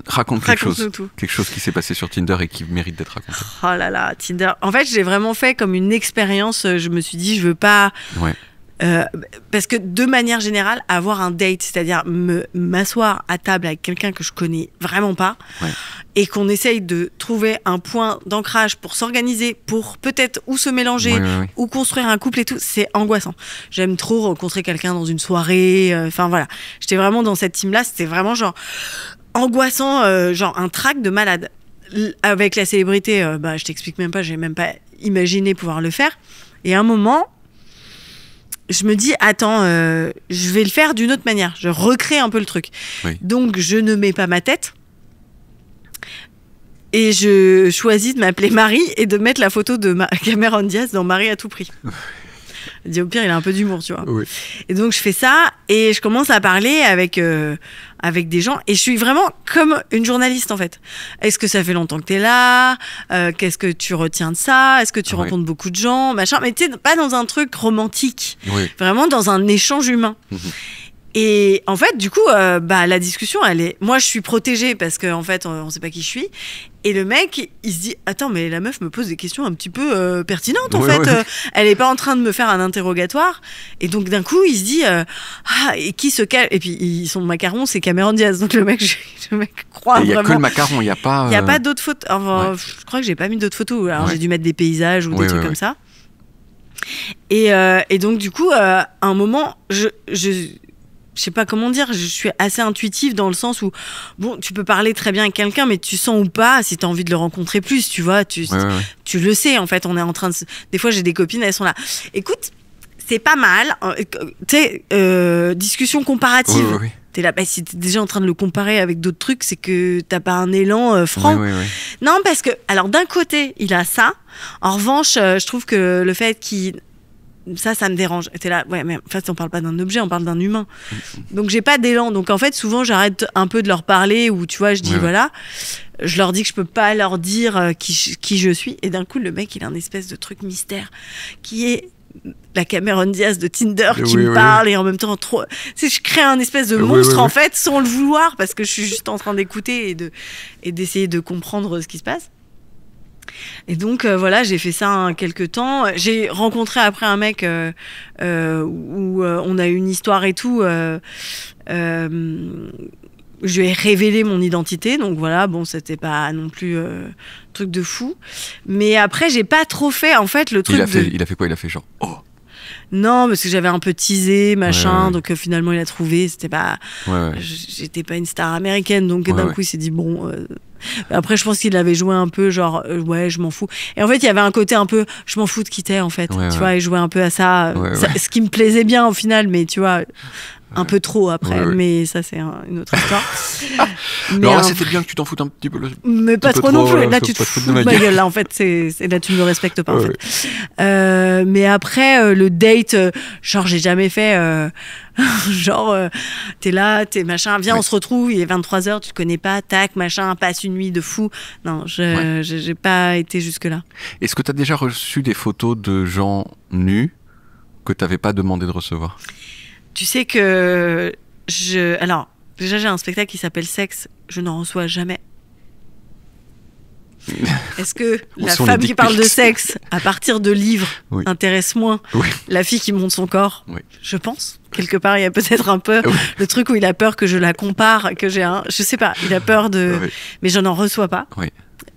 Raconte quelque chose qui s'est passé sur Tinder et qui mérite d'être raconté. Oh là là, Tinder. En fait, j'ai vraiment fait comme une expérience. Je me suis dit, je veux pas. Ouais. Parce que de manière générale, avoir un date, c'est-à-dire m'asseoir à table avec quelqu'un que je connais vraiment pas, et qu'on essaye de trouver un point d'ancrage pour s'organiser, pour peut-être ou se mélanger, ou construire un couple et tout, c'est angoissant. J'aime trop rencontrer quelqu'un dans une soirée, enfin voilà. J'étais vraiment dans cette team-là, c'était vraiment genre angoissant, genre un trac de malade. Avec la célébrité, je t'explique même pas, j'ai même pas imaginé pouvoir le faire. Et à un moment, je me dis, attends, je vais le faire d'une autre manière. Je recrée un peu le truc. Donc, je ne mets pas ma tête. Et je choisis de m'appeler Marie et de mettre la photo de Cameron Diaz dans Marie à tout prix. Je dis, au pire, il a un peu d'humour, tu vois. Et donc, je fais ça et je commence à parler avec des gens. Et je suis vraiment comme une journaliste, en fait. Est-ce que ça fait longtemps que t'es là ? Qu'est-ce que tu retiens de ça ? Est-ce que tu rencontres beaucoup de gens ? Machin. Mais tu sais, pas dans un truc romantique. Vraiment dans un échange humain. Et en fait, du coup, la discussion, moi, je suis protégée parce qu'en fait, on sait pas qui je suis. Et le mec, il se dit, attends, mais la meuf me pose des questions un petit peu pertinentes, en fait. Elle est pas en train de me faire un interrogatoire. Et donc, d'un coup, il se dit, et qui se cache ? Et puis, son macaron, c'est Cameron Diaz. Donc, le mec croit vraiment. Il y a que le macaron, il y a pas. Il y a pas d'autres photos. Enfin, je crois que j'ai pas mis d'autres photos. Alors, j'ai dû mettre des paysages ou des trucs comme ça. Et donc, du coup, à un moment, je sais pas comment dire, je suis assez intuitive dans le sens où, bon, tu peux parler très bien avec quelqu'un, mais tu sens ou pas si t'as envie de le rencontrer plus, tu vois, tu le sais, en fait, on est en train de... Des fois, j'ai des copines, elles sont là. Écoute, c'est pas mal, tu sais, discussion comparative. T'es là, si t'es déjà en train de le comparer avec d'autres trucs, c'est que t'as pas un élan franc. Non, parce que, alors, d'un côté, il a ça. En revanche, je trouve que le fait qu'il... Ça me dérange. T'es là, mais en fait, on parle pas d'un objet, on parle d'un humain. Donc, j'ai pas d'élan. Donc, en fait, souvent, j'arrête un peu de leur parler ou, tu vois, je dis, voilà, je leur dis que je peux pas leur dire qui je suis. Et d'un coup, le mec, il a un espèce de truc mystère qui est la Cameron Diaz de Tinder qui me parle et en même temps, tu sais, je crée un espèce de monstre, en fait, sans le vouloir parce que je suis juste en train d'écouter et d'essayer de comprendre ce qui se passe. Et donc voilà, j'ai fait ça quelques temps. J'ai rencontré après un mec où on a eu une histoire et tout. Je lui ai révélé mon identité, donc voilà, bon, c'était pas non plus truc de fou. Mais après, j'ai pas trop fait en fait le truc. Il a fait quoi ? Il a fait genre Non, parce que j'avais un peu teasé, machin, donc finalement il a trouvé. C'était pas. J'étais pas une star américaine, donc d'un coup il s'est dit bon. Après, je pense qu'il avait joué un peu genre je m'en fous. Et en fait, il y avait un côté un peu je m'en fous de qui t'es en fait. Tu vois, il jouait un peu à ça, ce qui me plaisait bien au final, mais tu vois. Un peu trop après, mais ça c'est une autre histoire. Mais alors là, c'était bien que tu t'en foutes un petit peu. Mais pas trop non plus. Là, tu te fous de ma gueule. Là, en fait, là, tu ne me respectes pas. En fait. Mais après, le date, genre, j'ai jamais fait. Genre, t'es là, t'es machin, viens, on se retrouve, il est 23h, tu te connais pas, tac, machin, passe une nuit de fou. Non, j'ai pas été jusque-là. Est-ce que t'as déjà reçu des photos de gens nus que t'avais pas demandé de recevoir ? Tu sais que alors, déjà, j'ai un spectacle qui s'appelle Sexe, je n'en reçois jamais. Est-ce que la femme qui parle de sexe à partir de livres intéresse moins la fille qui monte son corps ? Je pense. Quelque part, il y a peut-être un peu le truc où il a peur que je la compare, que j'ai je sais pas, il a peur de... Mais je n'en reçois pas.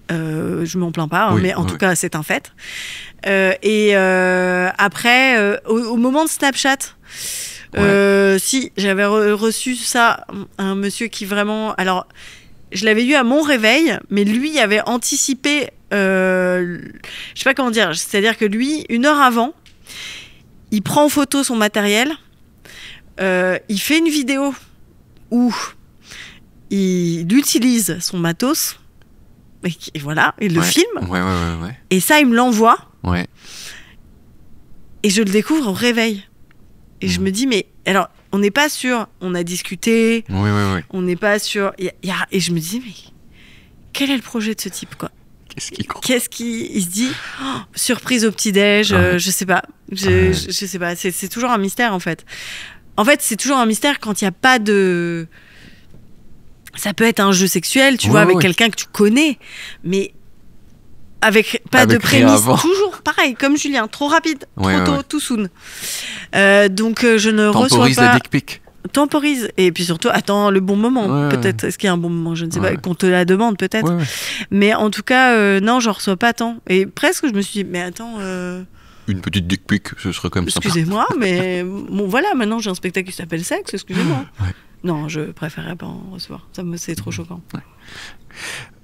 Je m'en plains pas, mais en tout cas, c'est un fait. Et après, au moment de Snapchat... si, j'avais reçu ça, un monsieur qui vraiment... Alors, je l'avais eu à mon réveil, mais lui avait anticipé... je sais pas comment dire. C'est-à-dire que lui, 1 heure avant, il prend en photo son matériel, il fait une vidéo où il utilise son matos, et voilà, il le filme. Et ça, il me l'envoie. Et je le découvre au réveil. Et je me dis, mais alors, on n'est pas sûr, on a discuté, on n'est pas sûr. Et je me dis, mais quel est le projet de ce type, quoi ? Qu'est-ce qu'il se dit ? Surprise au petit-déj, je sais pas. Je sais pas, c'est toujours un mystère, en fait. En fait, c'est toujours un mystère quand il n'y a pas de... Ça peut être un jeu sexuel, tu vois, avec quelqu'un que tu connais, mais... Avec pas de prémisse, toujours pareil, comme Julien, trop rapide, trop tôt, too soon. Donc je ne reçois pas... Temporise les dick pics. Temporise. Et puis surtout, attends le bon moment, peut-être. Est-ce qu'il y a un bon moment? Je ne sais pas, qu'on te la demande peut-être. Mais en tout cas, non, j'en reçois pas tant. Et presque, je me suis dit, mais attends... Une petite dick pic, ce serait comme ça. Excusez-moi, mais bon, voilà, maintenant j'ai un spectacle qui s'appelle Sexe, excusez-moi. Non, je préférerais pas en recevoir. C'est trop choquant.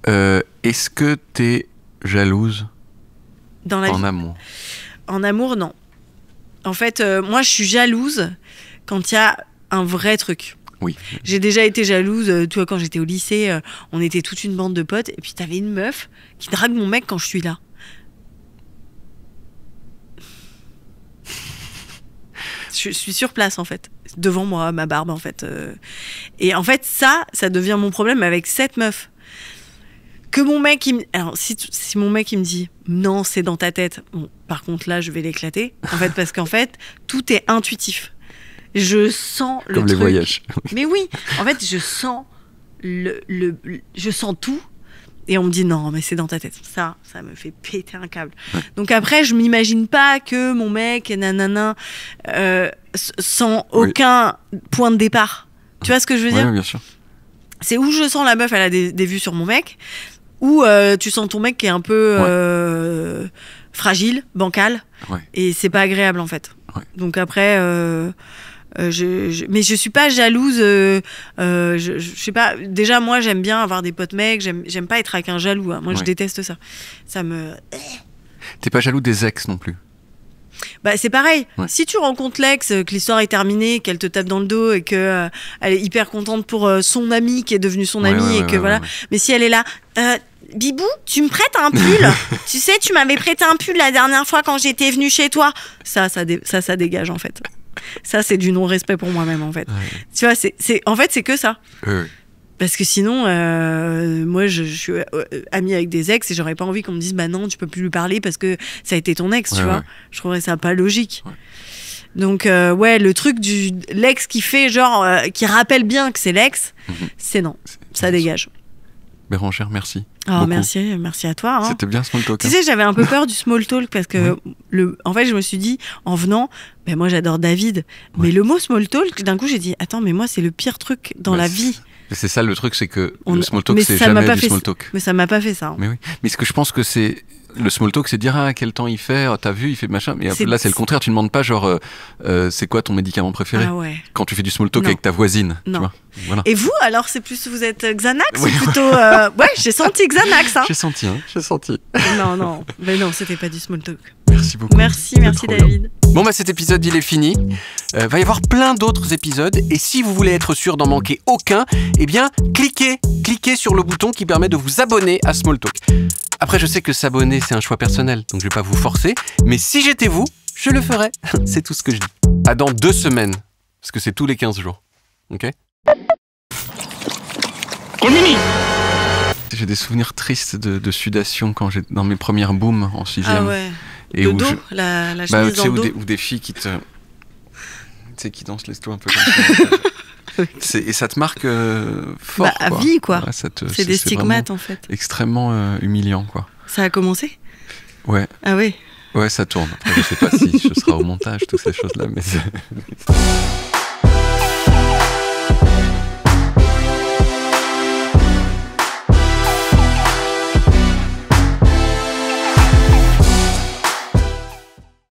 Est-ce que t'es jalouse en amour? En amour, non. En fait, moi, je suis jalouse quand il y a un vrai truc. Oui. J'ai déjà été jalouse, tu vois, quand j'étais au lycée, on était toute une bande de potes, et puis t'avais une meuf qui drague mon mec quand je suis là. Je suis sur place, en fait. Devant moi, ma barbe, en fait. Et en fait, ça devient mon problème avec cette meuf. Que mon mec, alors, si mon mec, il me dit « Non, c'est dans ta tête », bon, par contre, là, je vais l'éclater. En fait, parce qu'en fait, tout est intuitif. Je sens le truc. Comme les voyages. Mais oui, en fait, je sens je sens tout. Et on me dit non, mais c'est dans ta tête. Ça me fait péter un câble. Donc après, je m'imagine pas que mon mec, nanana, sans aucun point de départ. Tu vois ce que je veux dire? Oui, bien sûr. C'est où je sens la meuf, elle a des vues sur mon mec, ou tu sens ton mec qui est un peu fragile, bancal, et c'est pas agréable en fait. Donc après... mais je suis pas jalouse. Je sais pas. Déjà, moi, j'aime bien avoir des potes mecs. J'aime pas être avec un jaloux. Hein. Moi, je déteste ça. Ça me. T'es pas jaloux des ex non plus? Bah, c'est pareil. Si tu rencontres l'ex, que l'histoire est terminée, qu'elle te tape dans le dos et que elle est hyper contente pour son ami qui est devenu son ami et que voilà. Mais si elle est là. Bibou, tu me prêtes un pull? Tu sais, tu m'avais prêté un pull la dernière fois quand j'étais venue chez toi. Ça dégage en fait. Ça, c'est du non-respect pour moi-même, en fait. Tu vois, en fait, c'est que ça. Parce que sinon, moi, je suis amie avec des ex et j'aurais pas envie qu'on me dise, bah non, tu peux plus lui parler parce que ça a été ton ex, tu vois. Je trouverais ça pas logique. Donc, le truc l'ex qui fait genre, qui rappelle bien que c'est l'ex, c'est non. Ça dégage. Bérangère, merci. Oh, merci à toi. Hein. C'était bien small talk. Tu sais, j'avais un peu peur du small talk parce que, en fait, je me suis dit, en venant, ben moi j'adore David, mais le mot small talk, d'un coup j'ai dit, attends, mais moi c'est le pire truc dans la vie. C'est ça le truc, c'est que le small talk, c'est jamais du small talk. Mais ça m'a pas fait ça. Hein. Mais oui. Mais ce que je pense que c'est. Le small talk, c'est dire quel temps il fait, t'as vu, il fait machin. Mais là, c'est le contraire. Tu demandes pas genre, c'est quoi ton médicament préféré quand tu fais du small talk avec ta voisine. Non. Tu vois voilà. Et vous, alors, c'est plus vous êtes Xanax ou plutôt j'ai senti Xanax. Hein. J'ai senti. Non, mais non, c'était pas du small talk. Merci beaucoup. Merci David. Bon cet épisode il est fini. Va y avoir plein d'autres épisodes et si vous voulez être sûr d'en manquer aucun, eh bien cliquez sur le bouton qui permet de vous abonner à Small Talk. Après je sais que s'abonner c'est un choix personnel, donc je vais pas vous forcer, mais si j'étais vous, je le ferais. C'est tout ce que je dis. À dans 2 semaines, parce que c'est tous les 15 jours. Ok? J'ai des souvenirs tristes de sudation quand j'étais dans mes premières booms en 6e. Ah ouais. Et de dos, la chemise dans le dos. Ou des filles qui te... Tu sais, qui dansent les dos un peu comme ça. Et ça te marque fort, à vie, quoi. Ouais, c'est des stigmates, en fait. Extrêmement humiliant, quoi. Ça a commencé? Ouais. Ah oui? Ouais, ça tourne. Après, je sais pas si ce sera au montage, toutes ces choses-là, mais...